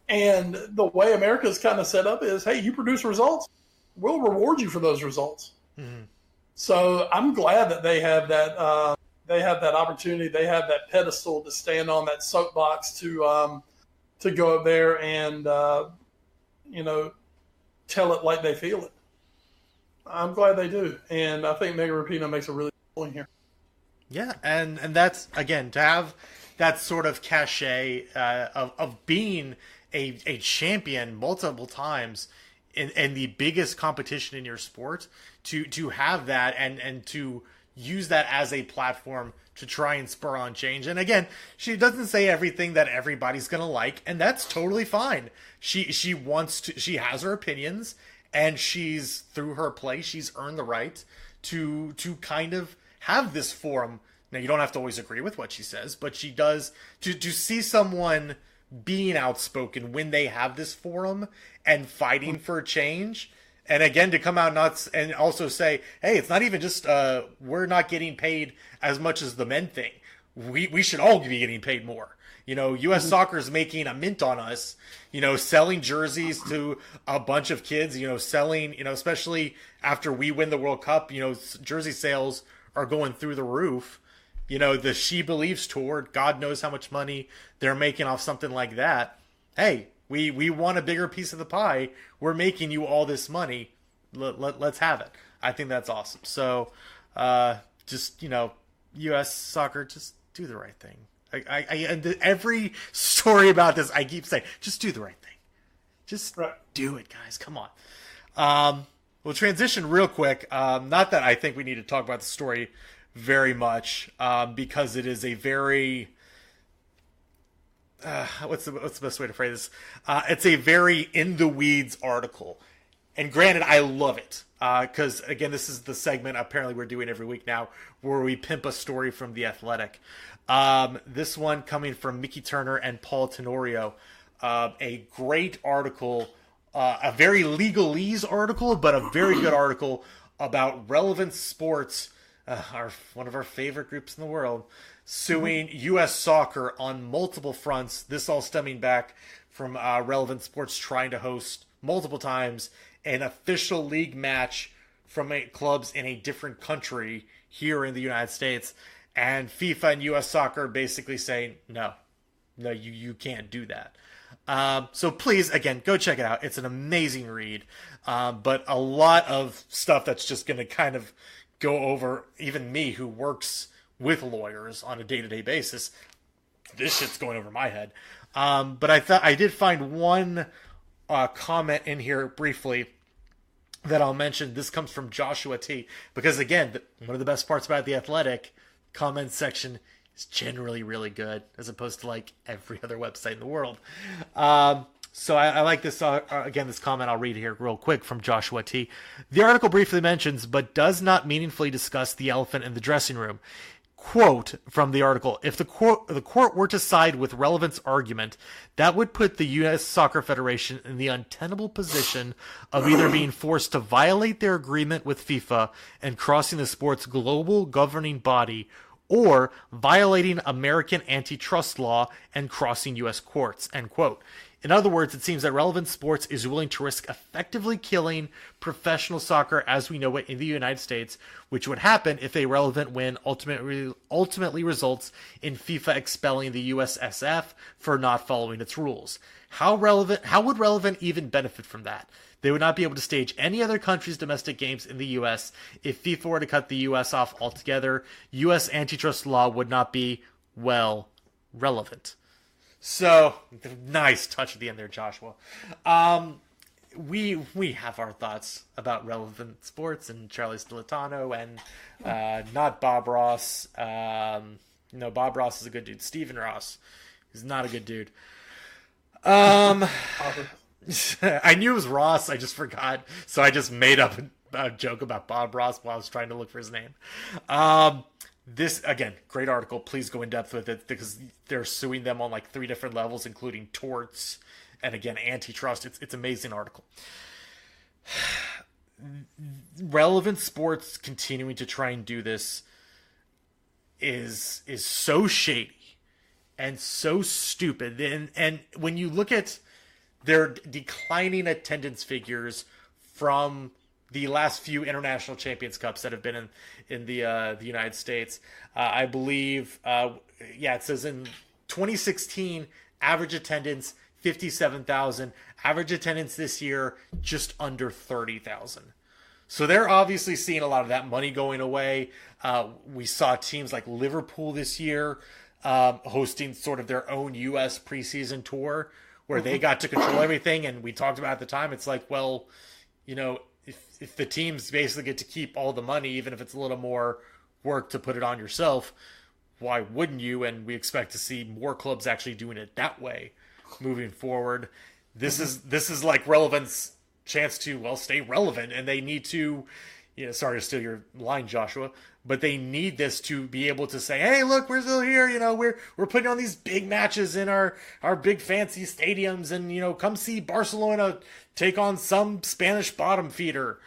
And the way America's kind of set up is, hey, you produce results, we'll reward you for those results. Mm-hmm. So I'm glad that they have that opportunity. They have that pedestal to stand on, that soapbox to go up there and tell it like they feel it. I'm glad they do, and I think Megan Rapinoe makes a really good point here. Yeah, and that's, again, to have that sort of cachet of being a champion multiple times in the biggest competition in your sport, to have that and to use that as a platform to try and spur on change. And again, she doesn't say everything that everybody's going to like, and that's totally fine. She has her opinions, and through her play, she's earned the right to kind of have this forum. Now, you don't have to always agree with what she says, but she does, to see someone being outspoken when they have this forum and fighting for change. And again, to come out and also say, hey, it's not even just we're not getting paid as much as the men thing. We should all be getting paid more. U.S. soccer is making a mint on us, selling jerseys to a bunch of kids, selling, especially after we win the World Cup, jersey sales are going through the roof. The She Believes tour, God knows how much money they're making off something like that. Hey, we want a bigger piece of the pie. We're making you all this money. Let's have it. I think that's awesome. So, just, U.S. soccer, just do the right thing. Every story about this, I keep saying, just do the right thing. Just do it, guys. Come on. We'll transition real quick. Not that I think we need to talk about the story very much, because it is a very what's the best way to phrase this? It's a very in the weeds article, and granted, I love it because again, this is the segment apparently we're doing every week now where we pimp a story from The Athletic. This one coming from Mickey Turner and Paul Tenorio, a great article, a very legalese article, but a very good article about relevant sports. One of our favorite groups in the world, suing U.S. soccer on multiple fronts. This all stemming back from relevant sports trying to host multiple times an official league match from clubs in a different country here in the United States. And FIFA and U.S. soccer basically saying, no, you can't do that. So please, again, go check it out. It's an amazing read, but a lot of stuff that's just going to kind of go over even me, who works with lawyers on a day-to-day basis. This shit's going over my head. But I thought I did find one comment in here briefly that I'll mention. This comes from Joshua T. Because again, one of the best parts about The Athletic comment section is generally really good, as opposed to like every other website in the world. So I like this, again, this comment I'll read here real quick from Joshua T. The article briefly mentions, but does not meaningfully discuss the elephant in the dressing room. Quote from the article, if the court were to side with relevance argument, that would put the U.S. Soccer Federation in the untenable position of either being forced to violate their agreement with FIFA and crossing the sport's global governing body, or violating American antitrust law and crossing U.S. courts, end quote. In other words, it seems that Relevant Sports is willing to risk effectively killing professional soccer as we know it in the United States, which would happen if a Relevant win ultimately results in FIFA expelling the USSF for not following its rules. How would Relevant even benefit from that? They would not be able to stage any other country's domestic games in the U.S. If FIFA were to cut the U.S. off altogether, U.S. antitrust law would not be, well, relevant. So, nice touch at the end there, Joshua. We have our thoughts about Relevant Sports and Charlie Stilitano and not Bob Ross. No, Bob Ross is a good dude. Stephen Ross is not a good dude. I knew it was Ross. I just forgot. So I just made up a joke about Bob Ross while I was trying to look for his name. This, again, great article. Please go in depth with it because they're suing them on like 3 different levels, including torts and, again, antitrust. It's an amazing article. Relevant Sports continuing to try and do this is so shady and so stupid. And when you look at their declining attendance figures from the last few international Champions Cups that have been in the United States, I believe, it says in 2016, average attendance 57,000, average attendance this year just under 30,000. So they're obviously seeing a lot of that money going away. We saw teams like Liverpool this year hosting sort of their own U.S. preseason tour where they got to control everything. And we talked about at the time, it's like, well, you know, if the teams basically get to keep all the money, even if it's a little more work to put it on yourself, why wouldn't you? And we expect to see more clubs actually doing it that way moving forward. This is like Relevant's chance to, well, stay relevant, and they need to, you know, sorry to steal your line, Joshua, but they need this to be able to say, hey, look, we're still here, you know, we're putting on these big matches in our big fancy stadiums, and, you know, come see Barcelona take on some Spanish bottom feeder.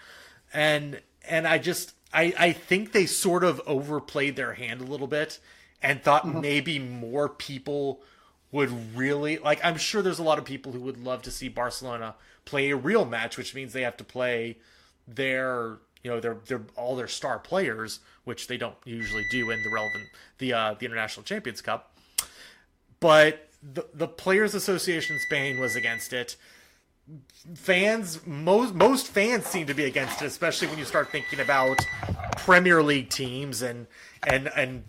And I think they sort of overplayed their hand a little bit and thought maybe more people would really, like, I'm sure there's a lot of people who would love to see Barcelona play a real match, which means they have to play their, you know, their all their star players, which they don't usually do in the International Champions Cup. But the Players Association in Spain was against it. Most fans seem to be against it, especially when you start thinking about Premier League teams and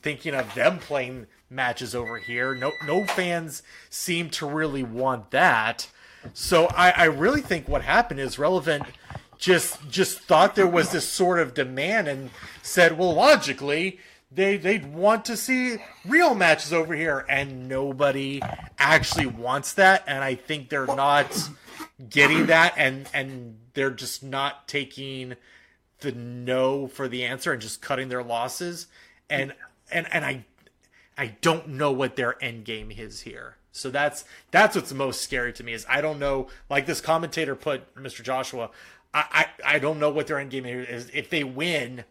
thinking of them playing matches over here. No fans seem to really want that. So I really think what happened is Relevant just thought there was this sort of demand and said, well, logically, they'd want to see real matches over here, and nobody actually wants that. And I think they're not getting that, and they're just not taking the no for the answer and just cutting their losses. And I don't know what their end game is here. So that's what's most scary to me is I don't know, like this commentator put, Mr. Joshua, I don't know what their end game is. If they win,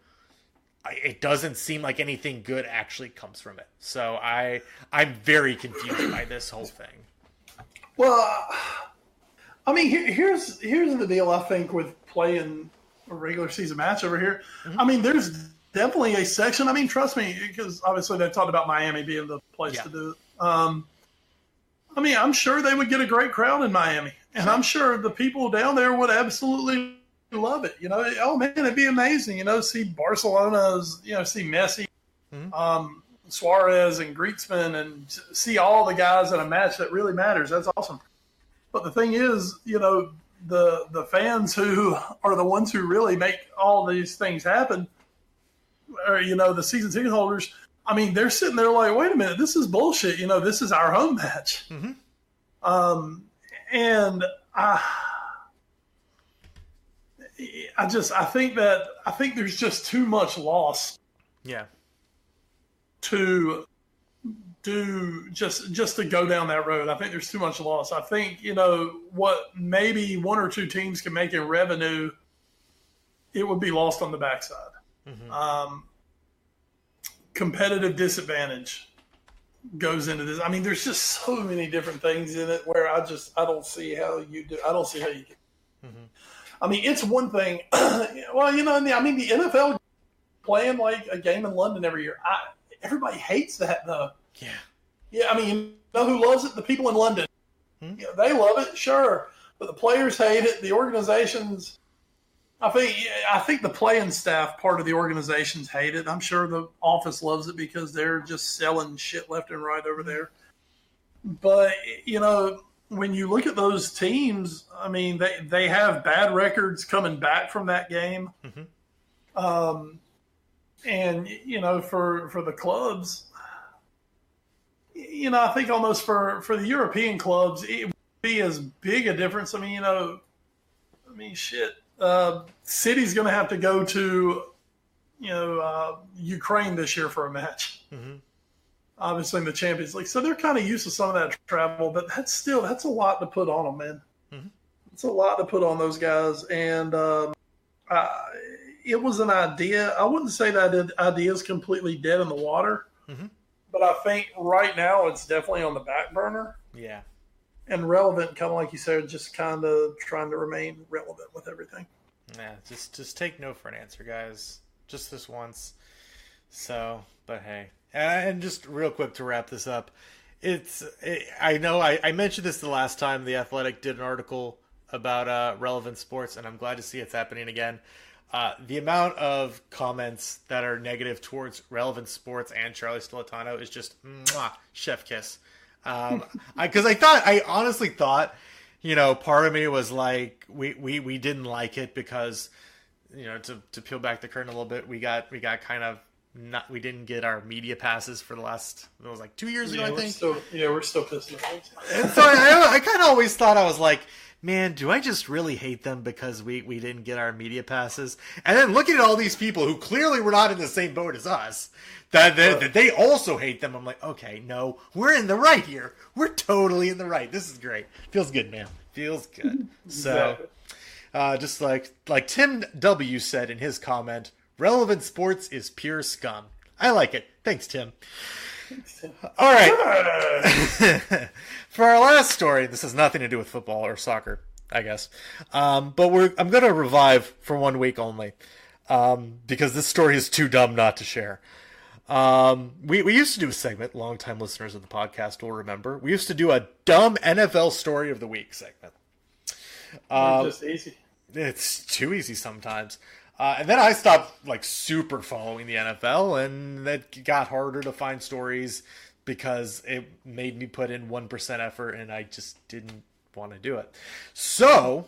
it doesn't seem like anything good actually comes from it. So I'm very confused by this whole thing. Well, I mean, here's the deal, I think, with playing a regular season match over here. Mm-hmm. I mean, there's definitely a section. I mean, trust me, because obviously they talked about Miami being the place to do it. I mean, I'm sure they would get a great crowd in Miami. And I'm sure the people down there would absolutely love it. You know, oh, man, it'd be amazing. You know, see Barcelona's, you know, see Messi, Suarez and Griezmann, and see all the guys in a match that really matters. That's awesome. But the thing is, you know, the fans who are the ones who really make all these things happen, or, you know, the season ticket holders, I mean, they're sitting there like, wait a minute, this is bullshit. You know, this is our home match. Mm-hmm. And I think there's just too much loss. Yeah. To do just to go down that road. I think there's too much loss. I think, you know, what maybe one or two teams can make in revenue, it would be lost on the backside. Mm-hmm. competitive disadvantage goes into this. I mean, there's just so many different things in it where I don't see how you do. I don't see how you can. Mm-hmm. I mean, it's one thing. Well, the NFL playing like a game in London every year. Everybody hates that though. Yeah. Yeah. I mean, you know who loves it? The people in London. Hmm? They love it, sure, but the players hate it. The organizations. I think the playing staff part of the organizations hate it. I'm sure the office loves it because they're just selling shit left and right over there. But, when you look at those teams, I mean, they have bad records coming back from that game. Mm-hmm. And, for the clubs, I think almost for the European clubs, it would be as big a difference. I mean, shit. City's going to have to go to, Ukraine this year for a match. Mm-hmm. Obviously in the Champions League. So they're kind of used to some of that travel, but that's a lot to put on them, man. Mm-hmm. It's a lot to put on those guys. And it was an idea. I wouldn't say that idea is completely dead in the water, mm-hmm. but I think right now it's definitely on the back burner. Yeah. And relevant, kind of like you said, just kind of trying to remain relevant with everything. Yeah, just take no for an answer, guys. Just this once. So, but hey. And just real quick to wrap this up. I know I mentioned this the last time The Athletic did an article about relevant sports, and I'm glad to see it's happening again. The amount of comments that are negative towards relevant sports and Charlie Stolitano is just chef kiss. Because I honestly thought, part of me was like, we didn't like it because, to peel back the curtain a little bit, we got kind of we didn't get our media passes for the last, it was like 2 years ago, I think. We're still pissed off. And so I kind of always thought, I was like, man, do I just really hate them because we didn't get our media passes? And then looking at all these people who clearly were not in the same boat as us, that they also hate them. I'm like, okay, no, we're in the right here. We're totally in the right. This is great. Feels good, man. Feels good. So, just like Tim W. said in his comment, relevant sports is pure scum. I like it. Thanks, Tim. All right. For our last story, this has nothing to do with football or soccer, I guess. But I'm going to revive for 1 week only, because this story is too dumb not to share. We used to do a segment, longtime listeners of the podcast will remember. We used to do a dumb NFL story of the week segment. Just easy. It's too easy sometimes. And then I stopped super following the NFL, and it got harder to find stories because it made me put in 1% effort, and I just didn't want to do it. So,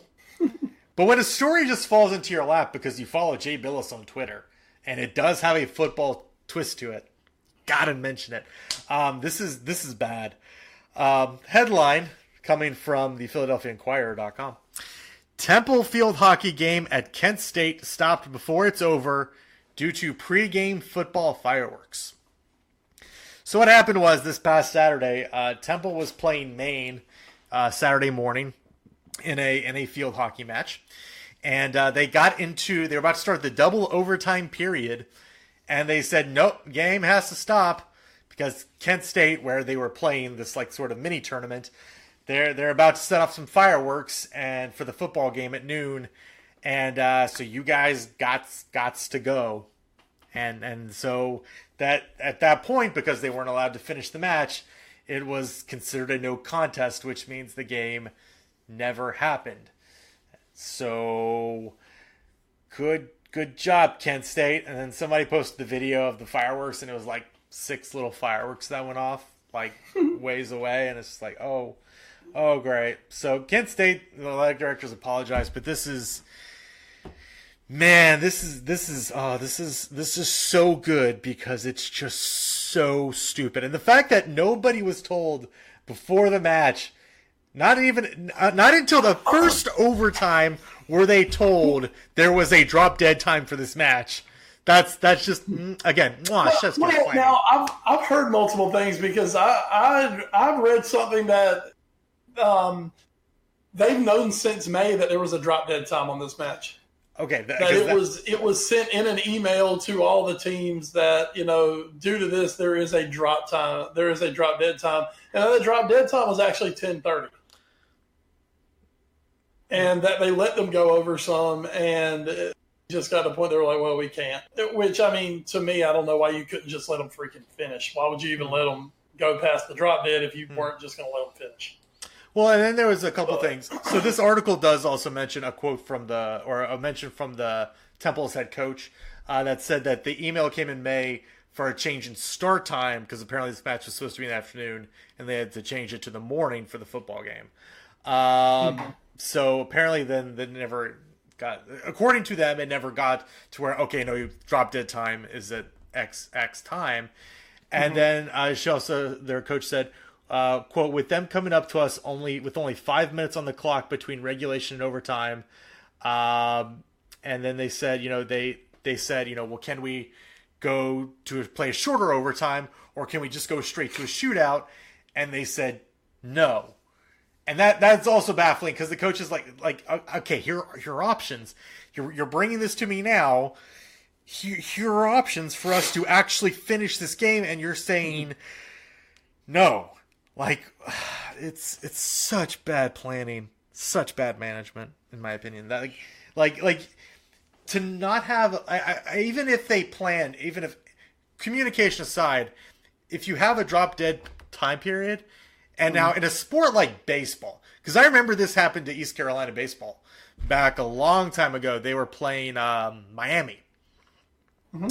but when a story just falls into your lap because you follow Jay Billis on Twitter, and it does have a football twist to it, gotta mention it. This is bad. Headline coming from the PhiladelphiaInquirer.com. Temple field hockey game at Kent State stopped before it's over due to pregame football fireworks. So what happened was this past Saturday, Temple was playing Maine Saturday morning in a field hockey match, and they were about to start the double overtime period, and they said nope, game has to stop because Kent State, where they were playing this sort of mini tournament, They're about to set off some fireworks and for the football game at noon, and so you guys got to go, and so that at that point, because they weren't allowed to finish the match, it was considered a no contest, which means the game never happened. So good job, Kent State. And then somebody posted the video of the fireworks, and it was 6 little fireworks that went off ways away, and it's just oh, great. So Kent State, the athletic directors apologize, but this is so good because it's just so stupid. And the fact that nobody was told before the match, not until the first overtime were they told there was a drop dead time for this match. That's just again. Now I've heard multiple things because I've read something that they've known since May that there was a drop dead time on this match. Okay, it was sent in an email to all the teams that, due to this, there is a drop dead time, and the drop dead time was actually 10:30, and that they let them go over some, and it just got to the point they were like, well, we can't. Which, I mean, to me, I don't know why you couldn't just let them freaking finish. Why would you even let them go past the drop dead if you weren't just going to let them finish? Well, and then there was a couple things. So this article does also mention a quote from a mention from the Temple's head coach that said that the email came in May for a change in start time because apparently this match was supposed to be in the afternoon and they had to change it to the morning for the football game. So apparently then they never got, according to them, it never got to where, okay, no, you drop dead time is at X time. And then their coach said, quote, with them coming up to us with only 5 minutes on the clock between regulation and overtime. And then they said, they said, well, can we go to play a shorter overtime or can we just go straight to a shootout? And they said, no. And that's also baffling because the coach is like, okay, here are options. You're bringing this to me now. Here are options for us to actually finish this game. And you're saying no. Like, it's such bad planning, such bad management, in my opinion. That like to not have, even if they planned, even if communication aside, if you have a drop dead time period, and now in a sport like baseball, because I remember this happened to East Carolina baseball back a long time ago. They were playing Miami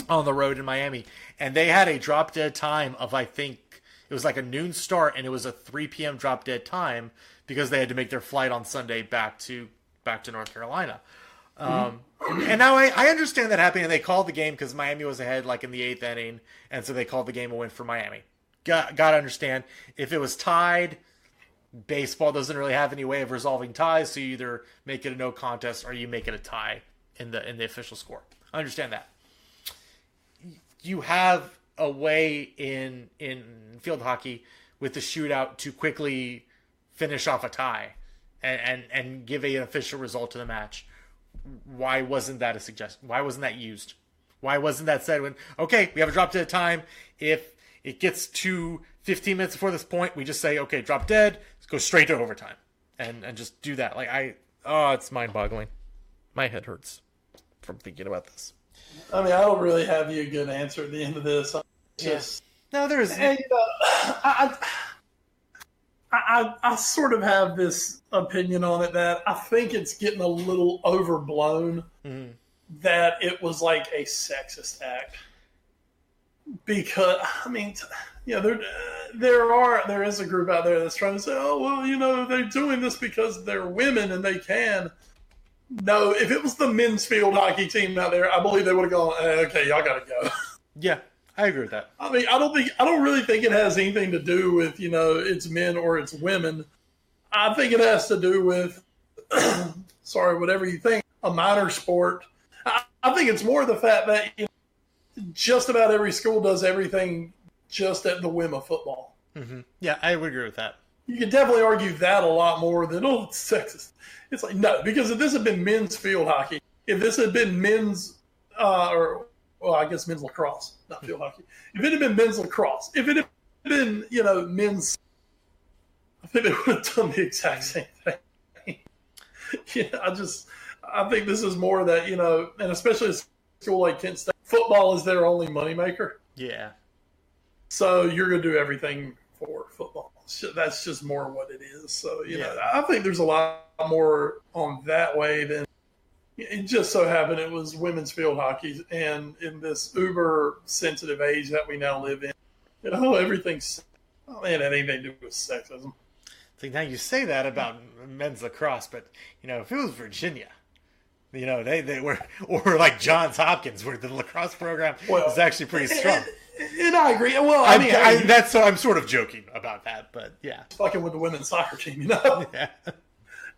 on the road in Miami, and they had a drop dead time of, I think, it was like a noon start, and it was a 3 p.m. drop dead time because they had to make their flight on Sunday back to North Carolina. And now I understand that happening, and they called the game because Miami was ahead like in the 8th inning, and so they called the game a win for Miami. Got to understand, if it was tied, baseball doesn't really have any way of resolving ties, so you either make it a no contest or you make it a tie in the official score. I understand that. You have a way in field hockey with the shootout to quickly finish off a tie and give an official result to the match. Why wasn't that a suggestion? Why wasn't that used? Why wasn't that said when, okay, we have a drop dead time. If it gets to 15 minutes before this point, we just say, okay, drop dead, let's go straight to overtime and just do that. It's mind boggling. My head hurts from thinking about this. I mean, I don't really have you a good answer at the end of this. No, there is. And, I sort of have this opinion on it that I think it's getting a little overblown that it was like a sexist act. Because, I mean, there is a group out there that's trying to say, oh, well, they're doing this because they're women and they can. No, if it was the men's field hockey team out there, I believe they would have gone, okay, y'all got to go. Yeah, I agree with that. I mean, I don't really think it has anything to do with, it's men or it's women. I think it has to do with, whatever you think, a minor sport. I think it's more the fact that, just about every school does everything just at the whim of football. Mm-hmm. Yeah, I would agree with that. You could definitely argue that a lot more than, it's sexist. It's like, no, because if this had been men's field hockey, if this had been men's, I guess men's lacrosse, not field hockey. If it had been men's lacrosse, if it had been, men's, I think they would have done the exact same thing. I think this is more that, and especially a school like Kent State, football is their only moneymaker. Yeah. So you're going to do everything for football. That's just more what it is. So, I think there's a lot more on that way than it just so happened it was women's field hockey. And in this uber sensitive age that we now live in, everything's, it had anything to do with sexism. See, now you say that about men's lacrosse, but, if it was Virginia, they were, or like Johns Hopkins, where the lacrosse program is actually pretty strong. And I agree. Well, I'm sort of joking about that, but yeah. Fucking with the women's soccer team, Yeah.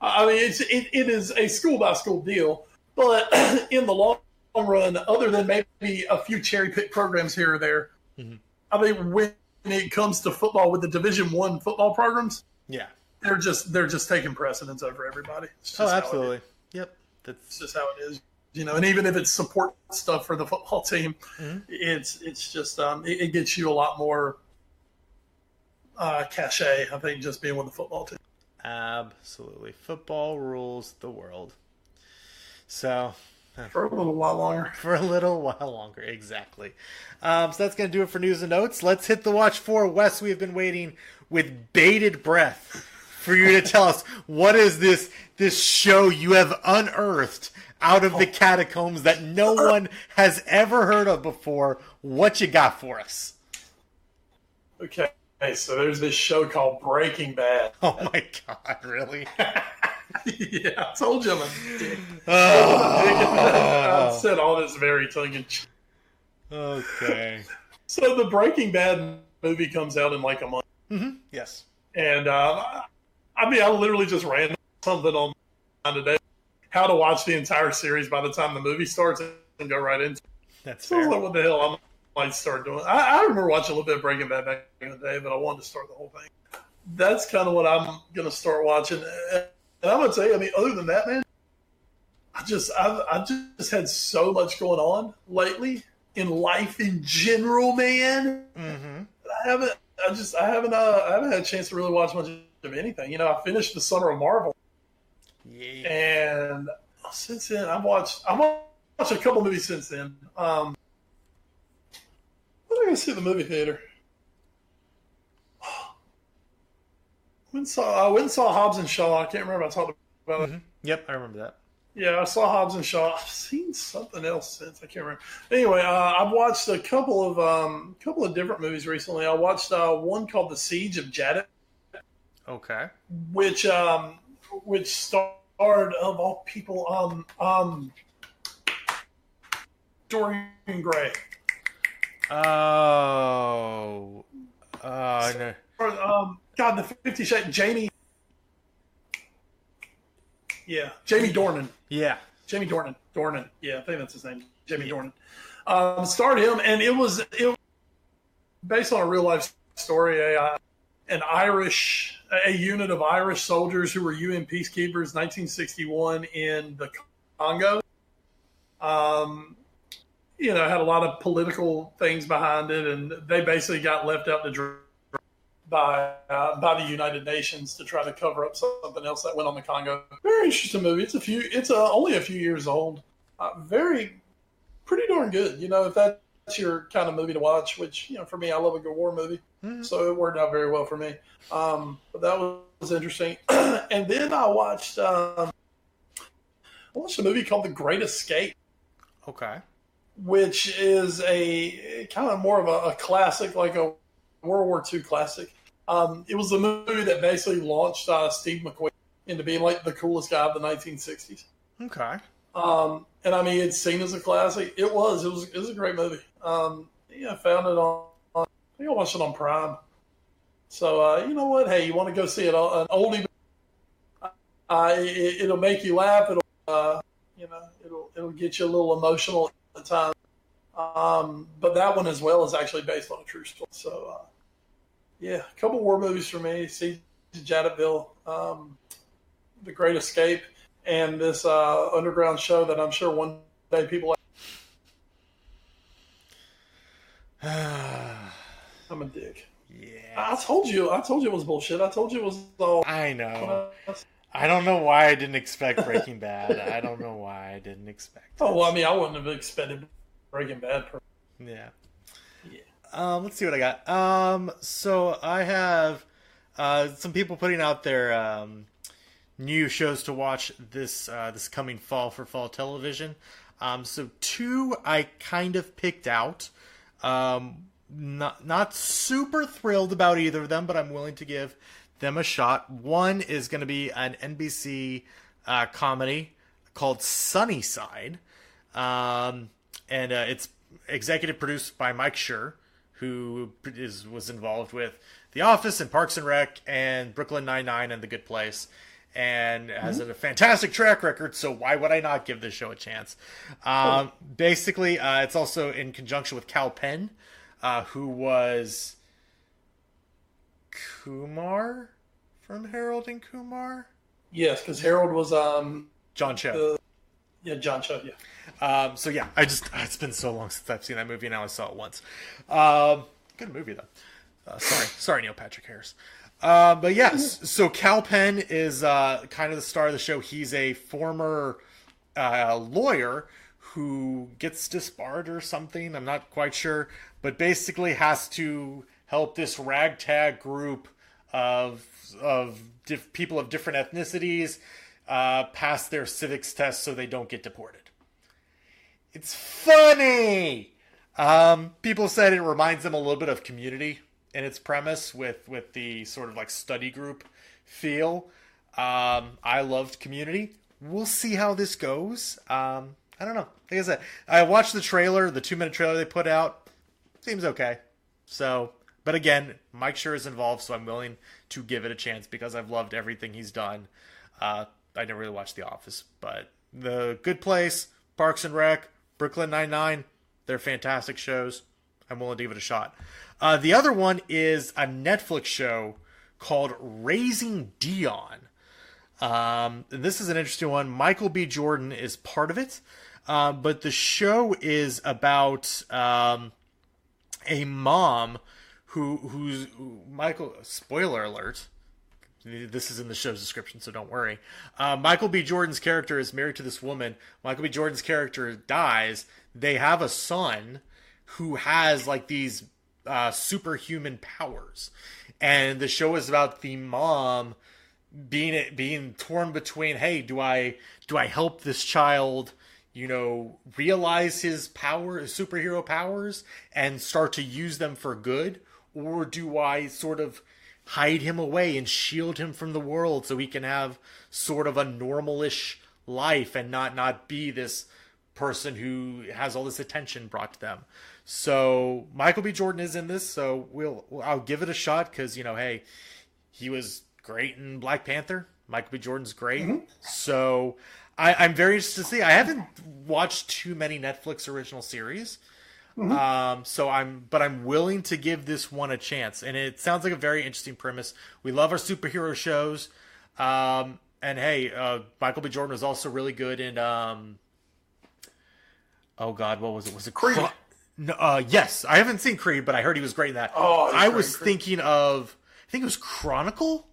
I mean, it is a school-by-school deal, but in the long run, other than maybe a few cherry-picked programs here or there, I think when it comes to football with the Division I football programs, yeah, they're just taking precedence over everybody. Absolutely. Yep. It's just how it is. and even if it's support stuff for the football team, it's just it gets you a lot more cachet, I think, just being with the football team. Absolutely. Football rules the world. So for a little while longer. For a little while longer, exactly. So that's going to do it for news and notes. Let's hit the watch for Wes. We have been waiting with bated breath for you to tell us what is this show you have unearthed out of the catacombs that no one has ever heard of before. What you got for us? Okay, so there's this show called Breaking Bad. Oh my God, really? Yeah, I told you I'm a dick. I said all this very tongue-in-cheek. Okay. So the Breaking Bad movie comes out in like a month. Mm-hmm. Yes. And I literally just ran something on today, how to watch the entire series by the time the movie starts and go right into it. That's fair. So I was like, what the hell? I might start doing. I remember watching a little bit of Breaking Bad back in the day, but I wanted to start the whole thing. That's kind of what I'm going to start watching. And I'm going to tell you, other than that, man, I've just had so much going on lately in life in general, man. Mm-hmm. I haven't had a chance to really watch much of anything. I finished the Summer of Marvel. Yeah. And since then, I've watched a couple movies since then. When did I go see the movie theater? I went and saw Hobbs and Shaw. I can't remember. I talked about it. Yep, I remember that. Yeah, I saw Hobbs and Shaw. I've seen something else since. I can't remember. Anyway, I've watched a couple of different movies recently. I watched one called The Siege of Jaddit. Okay. Which starred, of all people, Dorian Gray. Oh. No. God, the 50 Shades, Jamie. Yeah, Jamie Dornan. Yeah. Jamie Dornan. Yeah, I think that's his name. Jamie Dornan. Starred him, and it was based on a real life story. A unit of Irish soldiers who were UN peacekeepers, 1961 in the Congo. Had a lot of political things behind it, and they basically got left out to dry by the United Nations to try to cover up something else that went on the Congo. Very interesting movie. It's only a few years old. Pretty darn good. If that's your kind of movie to watch, which for me, I love a good war movie, so it worked out very well for me. But that was interesting. And then I watched a movie called The Great Escape. Okay. Which is a kind of more of a classic, like a World War II classic. It was the movie that basically launched Steve McQueen into being like the coolest guy of the 1960s. Okay. And it's seen as a classic. It was a great movie. I found it on. I think I watched it on Prime. So you know what? Hey, you want to go see it? An oldie. It'll make you laugh. It'll get you a little emotional at the time. But that one as well is actually based on a true story. So, a couple war movies for me. Siege of Jadotville, The Great Escape, and this underground show that I'm sure one day people I'm a dick. Yeah. I told you it was bullshit. I told you it was all... I know. I don't know why I didn't expect Breaking Bad. I don't know why I didn't expect it. Oh, well, I wouldn't have expected Breaking Bad. Yeah. Let's see what I got. So I have some people putting out their new shows to watch this coming fall for fall television. So two I kind of picked out. Not super thrilled about either of them, but I'm willing to give them a shot. One is going to be an NBC comedy called Sunnyside. And it's executive produced by Mike Schur, who was involved with The Office and Parks and Rec and Brooklyn Nine-Nine and The Good Place, and has a fantastic track record, so why would I not give this show a chance? Basically, it's also in conjunction with Cal Penn, who was Kumar from Harold and Kumar? Yes, because Harold was... John Cho. Yeah, John Cho, yeah. So yeah, it's been so long since I've seen that movie, and I only saw it once. Good movie though. Sorry, Neil Patrick Harris. But yes, so Cal Penn is kind of the star of the show. He's a former lawyer who gets disbarred or something. I'm not quite sure, but basically has to help this ragtag group of people of different ethnicities pass their civics test so they don't get deported. It's funny. People said it reminds them a little bit of Community in its premise with the sort of like study group feel. I loved Community. We'll see how this goes. I don't know. Like I said, I watched the trailer, the 2-minute trailer they put out. Seems okay. So, but again, Mike Schur is involved, so I'm willing to give it a chance because I've loved everything he's done. I never really watched The Office, but The Good Place, Parks and Rec, Brooklyn Nine-Nine, they're fantastic shows. I'm willing to give it a shot. The other one is a Netflix show called Raising Dion. This is an interesting one. Michael B. Jordan is part of it. But the show is about a mom who's Michael. Spoiler alert. This is in the show's description, so don't worry. Michael B. Jordan's character is married to this woman. Michael B. Jordan's character dies. They have a son who has like these superhuman powers, and the show is about the mom being torn between, hey, do I help this child, realize his superhero powers and start to use them for good, or do I sort of hide him away and shield him from the world so he can have sort of a normalish life and not be this person who has all this attention brought to them. So Michael B. Jordan is in this, so I'll give it a shot because, hey, he was great in Black Panther. Michael B. Jordan's great. Mm-hmm. So I'm very interested to see. I haven't watched too many Netflix original series. Mm-hmm. But I'm willing to give this one a chance. And it sounds like a very interesting premise. We love our superhero shows. And hey, Michael B. Jordan was also really good in, oh God, what was it? Was it Creed? No, yes. I haven't seen Creed, but I heard he was great in that. Oh, I was thinking of, I think it was Chronicle.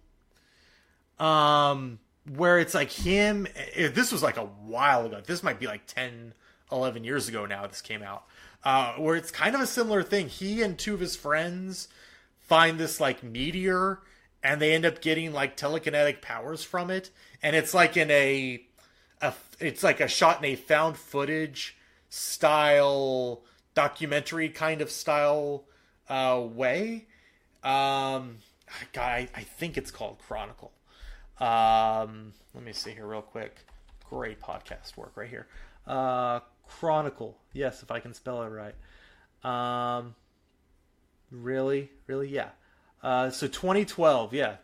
Where it's like him, this was like a while ago. This might be like 10, 11 years ago now this came out. Where it's kind of a similar thing. He and two of his friends find this like meteor, and they end up getting like telekinetic powers from it. And it's like in it's like a shot in a found footage style documentary kind of style way. God, I think it's called Chronicle. Let me see here real quick. Great podcast work right here. Chronicle. Yes, if I can spell it right. Really? Yeah. So 2012, yeah.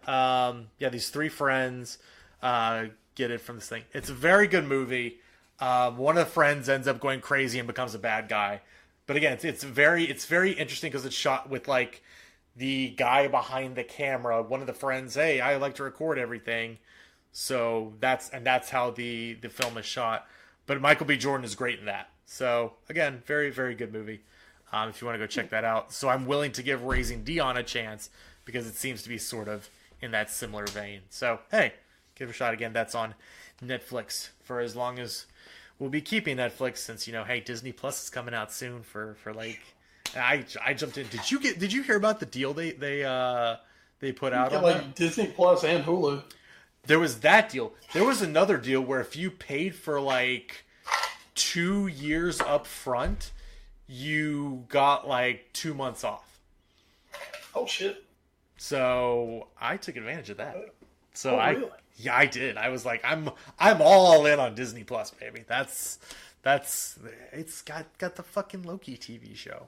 These three friends get it from this thing. It's a very good movie. One of the friends ends up going crazy and becomes a bad guy. But again, it's very interesting because it's shot with like the guy behind the camera. One of the friends, hey, I like to record everything. So that's how the film is shot. But Michael B. Jordan is great in that. So again, very, very good movie. If you want to go check that out. So I'm willing to give Raising Dion a chance because it seems to be sort of in that similar vein. So hey, give it a shot. Again, that's on Netflix for as long as we'll be keeping Netflix, since hey, Disney Plus is coming out soon for like. I jumped in. Did you hear about the deal they put out on like that? Disney Plus and Hulu? There was that deal. There was another deal where if you paid for like 2 years up front, you got like 2 months off. Oh shit. So I took advantage of that. So really? Yeah, I did. I was like, I'm all in on Disney Plus, baby. That's it's got the fucking Loki TV show.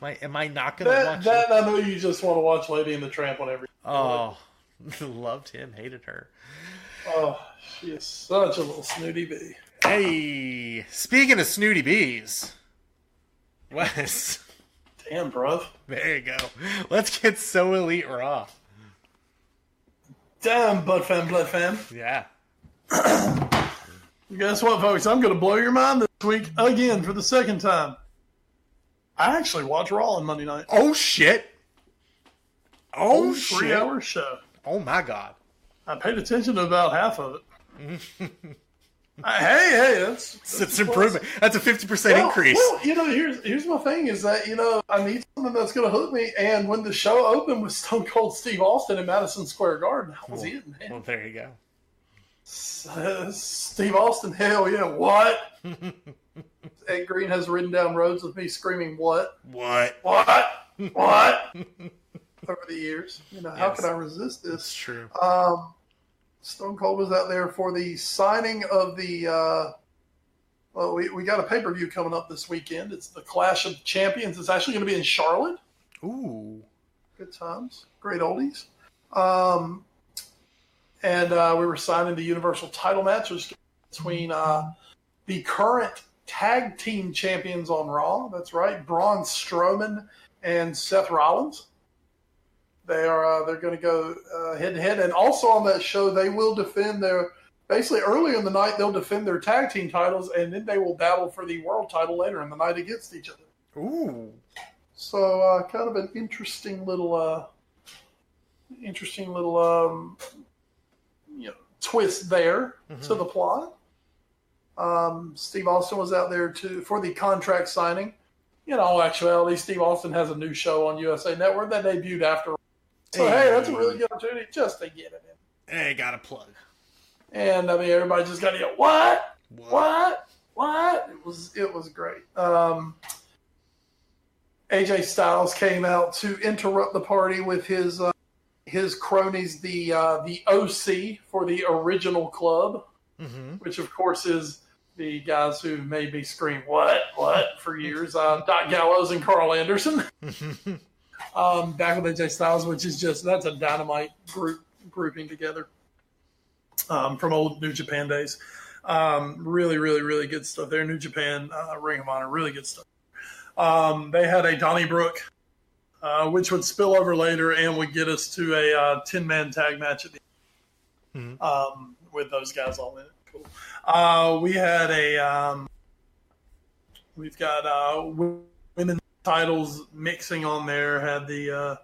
Am I not gonna watch that? I know you just want to watch Lady and the Tramp on every. Oh, loved him, hated her. Oh, she is such a little snooty bee. Hey, speaking of snooty bees, Wes. Damn, bruv. There you go. Let's get So Elite Raw. Damn, Blood Fam. Yeah. Guess what, folks? I'm going to blow your mind this week again for the second time. I actually watched Raw on Monday night. Oh, shit. Oh, shit. 3-hour show. Oh, my God. I paid attention to about half of it. Hey, that's improvement. That's a 50% increase. Well, here's my thing is that, I need something that's going to hook me. And when the show opened with Stone Cold Steve Austin in Madison Square Garden, I was in, man. Well, there you go. Steve Austin, hell yeah, what? Ed Green has ridden down roads with me screaming, what? What? Over the years. How can I resist this? It's true. Stone Cold was out there for the signing of the we got a pay-per-view coming up this weekend. It's the Clash of Champions. It's actually going to be in Charlotte. Ooh. Good times. Great oldies. And we were signing the Universal title match, which is between the current tag team champions on Raw. That's right, Braun Strowman and Seth Rollins. They're going to go head to head, and also on that show they will defend basically early in the night they'll defend their tag team titles, and then they will battle for the world title later in the night against each other. Ooh! So kind of an interesting little twist there to the plot. Steve Austin was out there for the contract signing. In all actuality, Steve Austin has a new show on USA Network that debuted after. So, hey, that's a really good opportunity just to get it in. Hey, got a plug. And, everybody just got to get, what? It was great. AJ Styles came out to interrupt the party with his cronies, the OC for the original club, which, of course, is the guys who made me scream, what, for years. Doc Gallows and Carl Anderson. Back with AJ Styles, which is that's a dynamite grouping together from old New Japan days. Really, really, really good stuff there. New Japan, Ring of Honor, really good stuff. They had a Donnybrook, which would spill over later and would get us to a 10-man tag match at the end with those guys all in it. Cool. We had we've got women's titles mixing on there. Had the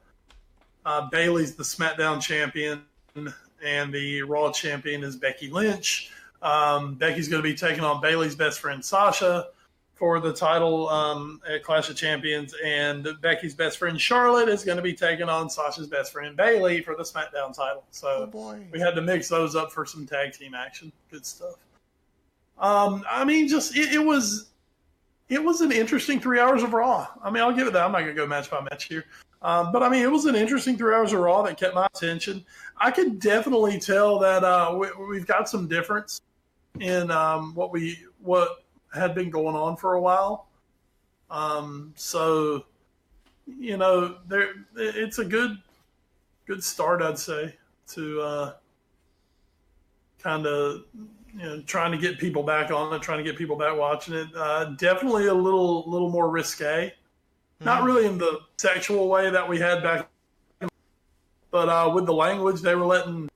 Bayley's the SmackDown champion, and the Raw champion is Becky Lynch. Becky's going to be taking on Bayley's best friend Sasha for the title at Clash of Champions, and Becky's best friend Charlotte is going to be taking on Sasha's best friend Bayley for the SmackDown title. So we had to mix those up for some tag team action. Good stuff. It was an interesting 3 hours of Raw. I'll give it that. I'm not going to go match by match here. But it was an interesting 3 hours of Raw that kept my attention. I could definitely tell that we've got some difference in what had been going on for a while. It's a good start, I'd say, to kind of trying to get people back on it, trying to get people back watching it. Definitely a little more risque. Not really in the sexual way that we had back then, but with the language they were letting,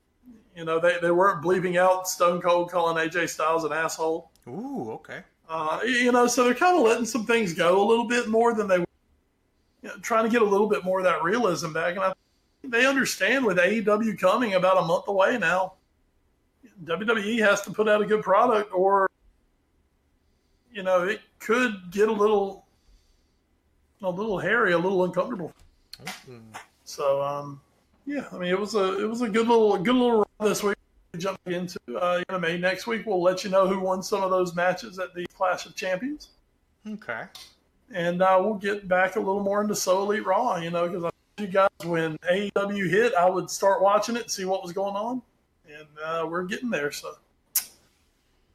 they weren't bleeping out Stone Cold calling AJ Styles an asshole. Ooh, okay. So they're kind of letting some things go a little bit more than they were, trying to get a little bit more of that realism back. And they understand with AEW coming about a month away now, WWE has to put out a good product, or it could get a little hairy, a little uncomfortable. Mm-hmm. So it was a good little run this week to jump into. Maybe next week we'll let you know who won some of those matches at the Clash of Champions. Okay. And we'll get back a little more into So Elite Raw, because I told you guys when AEW hit, I would start watching it, see what was going on. And we're getting there, so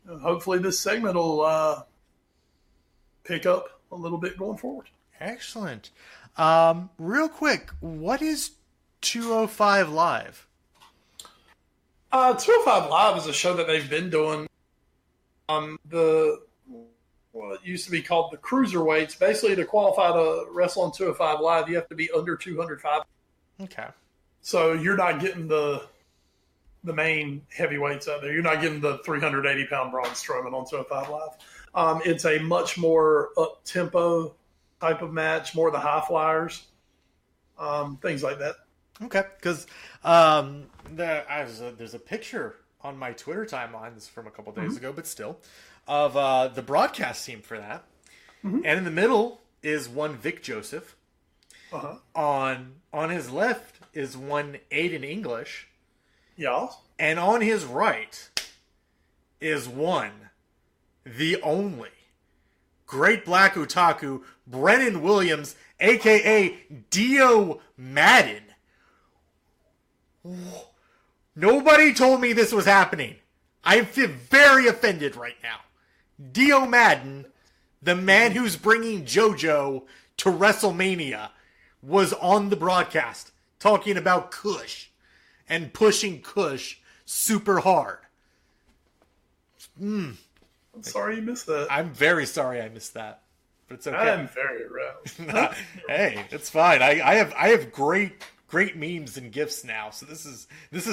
hopefully this segment will pick up a little bit going forward. Excellent. Real quick, what is 205 Live? 205 Live is a show that they've been doing. It used to be called the Cruiserweights. Basically, to qualify to wrestle on 205 Live, you have to be under 205. Okay. So you're not getting the the main heavyweights out there. You're not getting the 380-pound Braun Strowman on 205 Live. It's a much more up-tempo type of match, more the high flyers, things like that. Okay, because there's a picture on my Twitter timeline, this is from a couple days ago, but still, of the broadcast team for that. And in the middle is one Vic Joseph. On his left is one Aiden English. Yeah. And on his right is one, the only, great black otaku, Brennan Williams, a.k.a. Dio Madden. Nobody told me this was happening. I feel very offended right now. Dio Madden, the man who's bringing JoJo to WrestleMania, was on the broadcast talking about Kush and pushing Kush super hard. I'm sorry you missed that. I'm very sorry I missed that, but it's okay. I'm very aroused. Hey, it's fine. I have great memes and gifs now, so this is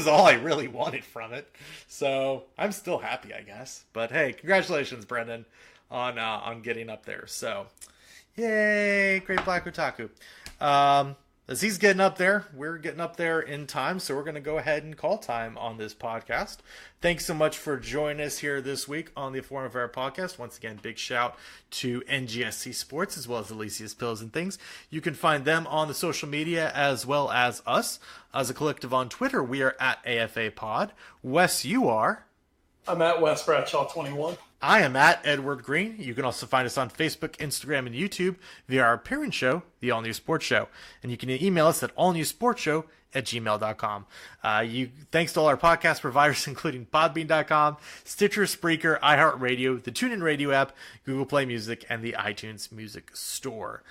all I really wanted from it. So I'm still happy, I guess. But hey, congratulations, Brendan, on getting up there. So, yay, great black otaku. As he's getting up there, we're getting up there in time, so we're going to go ahead and call time on this podcast. Thanks so much for joining us here this week on the Foreign Affair Podcast. Once again, big shout to NGSC Sports as well as Alicia's Pills and Things. You can find them on the social media as well as us. As a collective on Twitter, we are at AFA Pod. Wes, you are? I'm at Wes Bradshaw 21. I am at Edward Green. You can also find us on Facebook, Instagram, and YouTube via our parent show, The All New Sports Show. And you can email us at allnewsportshow@gmail.com. Thanks to all our podcast providers, including Podbean.com, Stitcher, Spreaker, iHeartRadio, the TuneIn Radio app, Google Play Music, and the iTunes Music Store.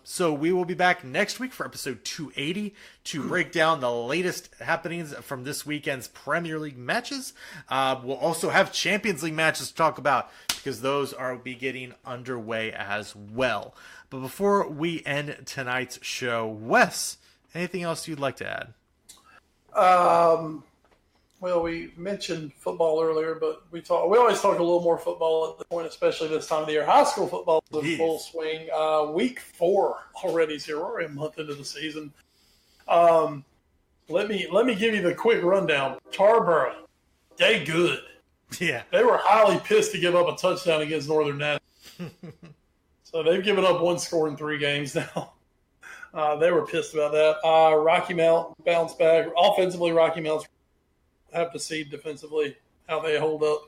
So we will be back next week for episode 280 to break down the latest happenings from this weekend's Premier League matches. We'll also have Champions League matches to talk about because those are be getting underway as well. But before we end tonight's show, Wes, anything else you'd like to add? Well, we mentioned football earlier, but we always talk a little more football at the point, especially this time of the year. High school football is in full swing. Week 4 already is here. We're already a month into the season. Let me give you the quick rundown. Tarboro, they good. Yeah. They were highly pissed to give up a touchdown against Northern Nashville. So they've given up 1 score in 3 games now. They were pissed about that. Rocky Mount bounced back. Offensively, Rocky Mount's have to see defensively how they hold up.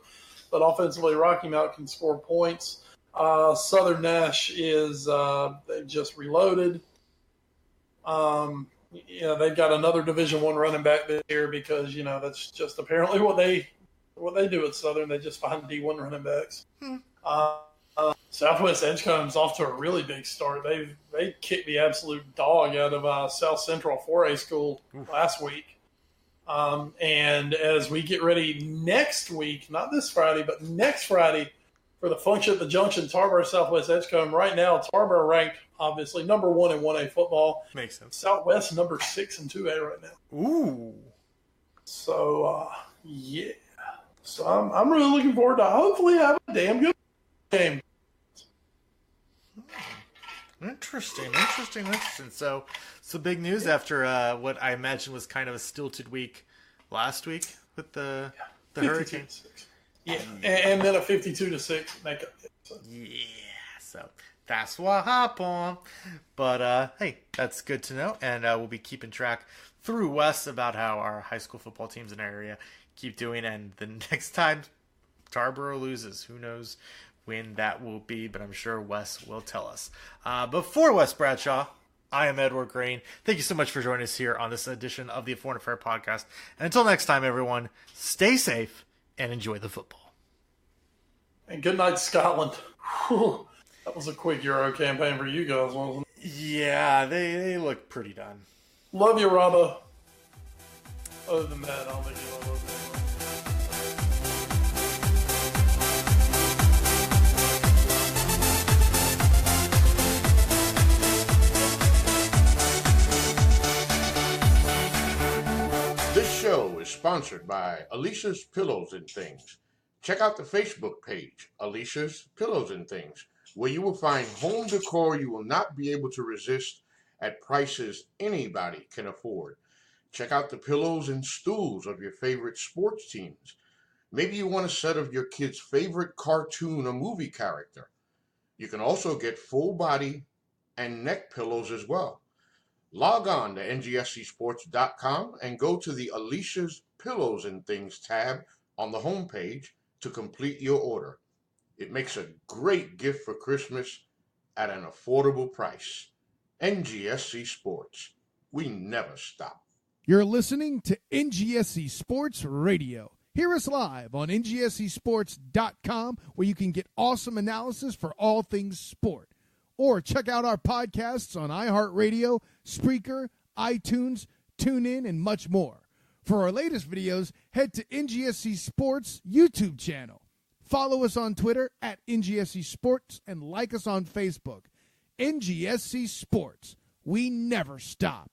But offensively, Rocky Mount can score points. Southern Nash is they've just reloaded. They've got another Division I running back this year because, that's just apparently what they do at Southern. They just find D1 running backs. Southwest Edgecomb's off to a really big start. They kicked the absolute dog out of South Central 4A school last week. And as we get ready next week, not this Friday, but next Friday for the function at the Junction, Tarboro, Southwest Edgecombe. Right now, Tarboro ranked, obviously, number 1 in 1A football. Makes sense. Southwest, number 6 in 2A right now. Ooh. So, yeah. So I'm really looking forward to hopefully have a damn good game. Interesting. So big news after what I imagine was kind of a stilted week last week with the Hurricane. Yeah, and then a 52-6 makeup. So. Yeah, so that's what happened. But hey, that's good to know, and we'll be keeping track through Wes about how our high school football teams in our area keep doing. And the next time Tarboro loses, who knows when that will be, but I'm sure Wes will tell us. Before Wes Bradshaw, I am Edward Green. Thank you so much for joining us here on this edition of the Foreign Affair Podcast. And until next time, everyone, stay safe and enjoy the football. And good night, Scotland. Whew. That was a quick Euro campaign for you guys, wasn't it? Yeah, they look pretty done. Love you, Robbo. Other than that, I don't think you love me. This show is sponsored by Alicia's Pillows and Things. Check out the Facebook page, Alicia's Pillows and Things, where you will find home decor you will not be able to resist at prices anybody can afford. Check out the pillows and stools of your favorite sports teams. Maybe you want a set of your kid's favorite cartoon or movie character. You can also get full body and neck pillows as well. Log on to ngscsports.com and go to the Alicia's Pillows and Things tab on the homepage to complete your order. It makes a great gift for Christmas at an affordable price. NGSC Sports. We never stop. You're listening to NGSC Sports Radio. Hear us live on NGSCsports.com, where you can get awesome analysis for all things sport. Or check out our podcasts on iHeartRadio, Spreaker, iTunes, TuneIn, and much more. For our latest videos, head to NGSC Sports YouTube channel. Follow us on Twitter at NGSC Sports and like us on Facebook. NGSC Sports. We never stop.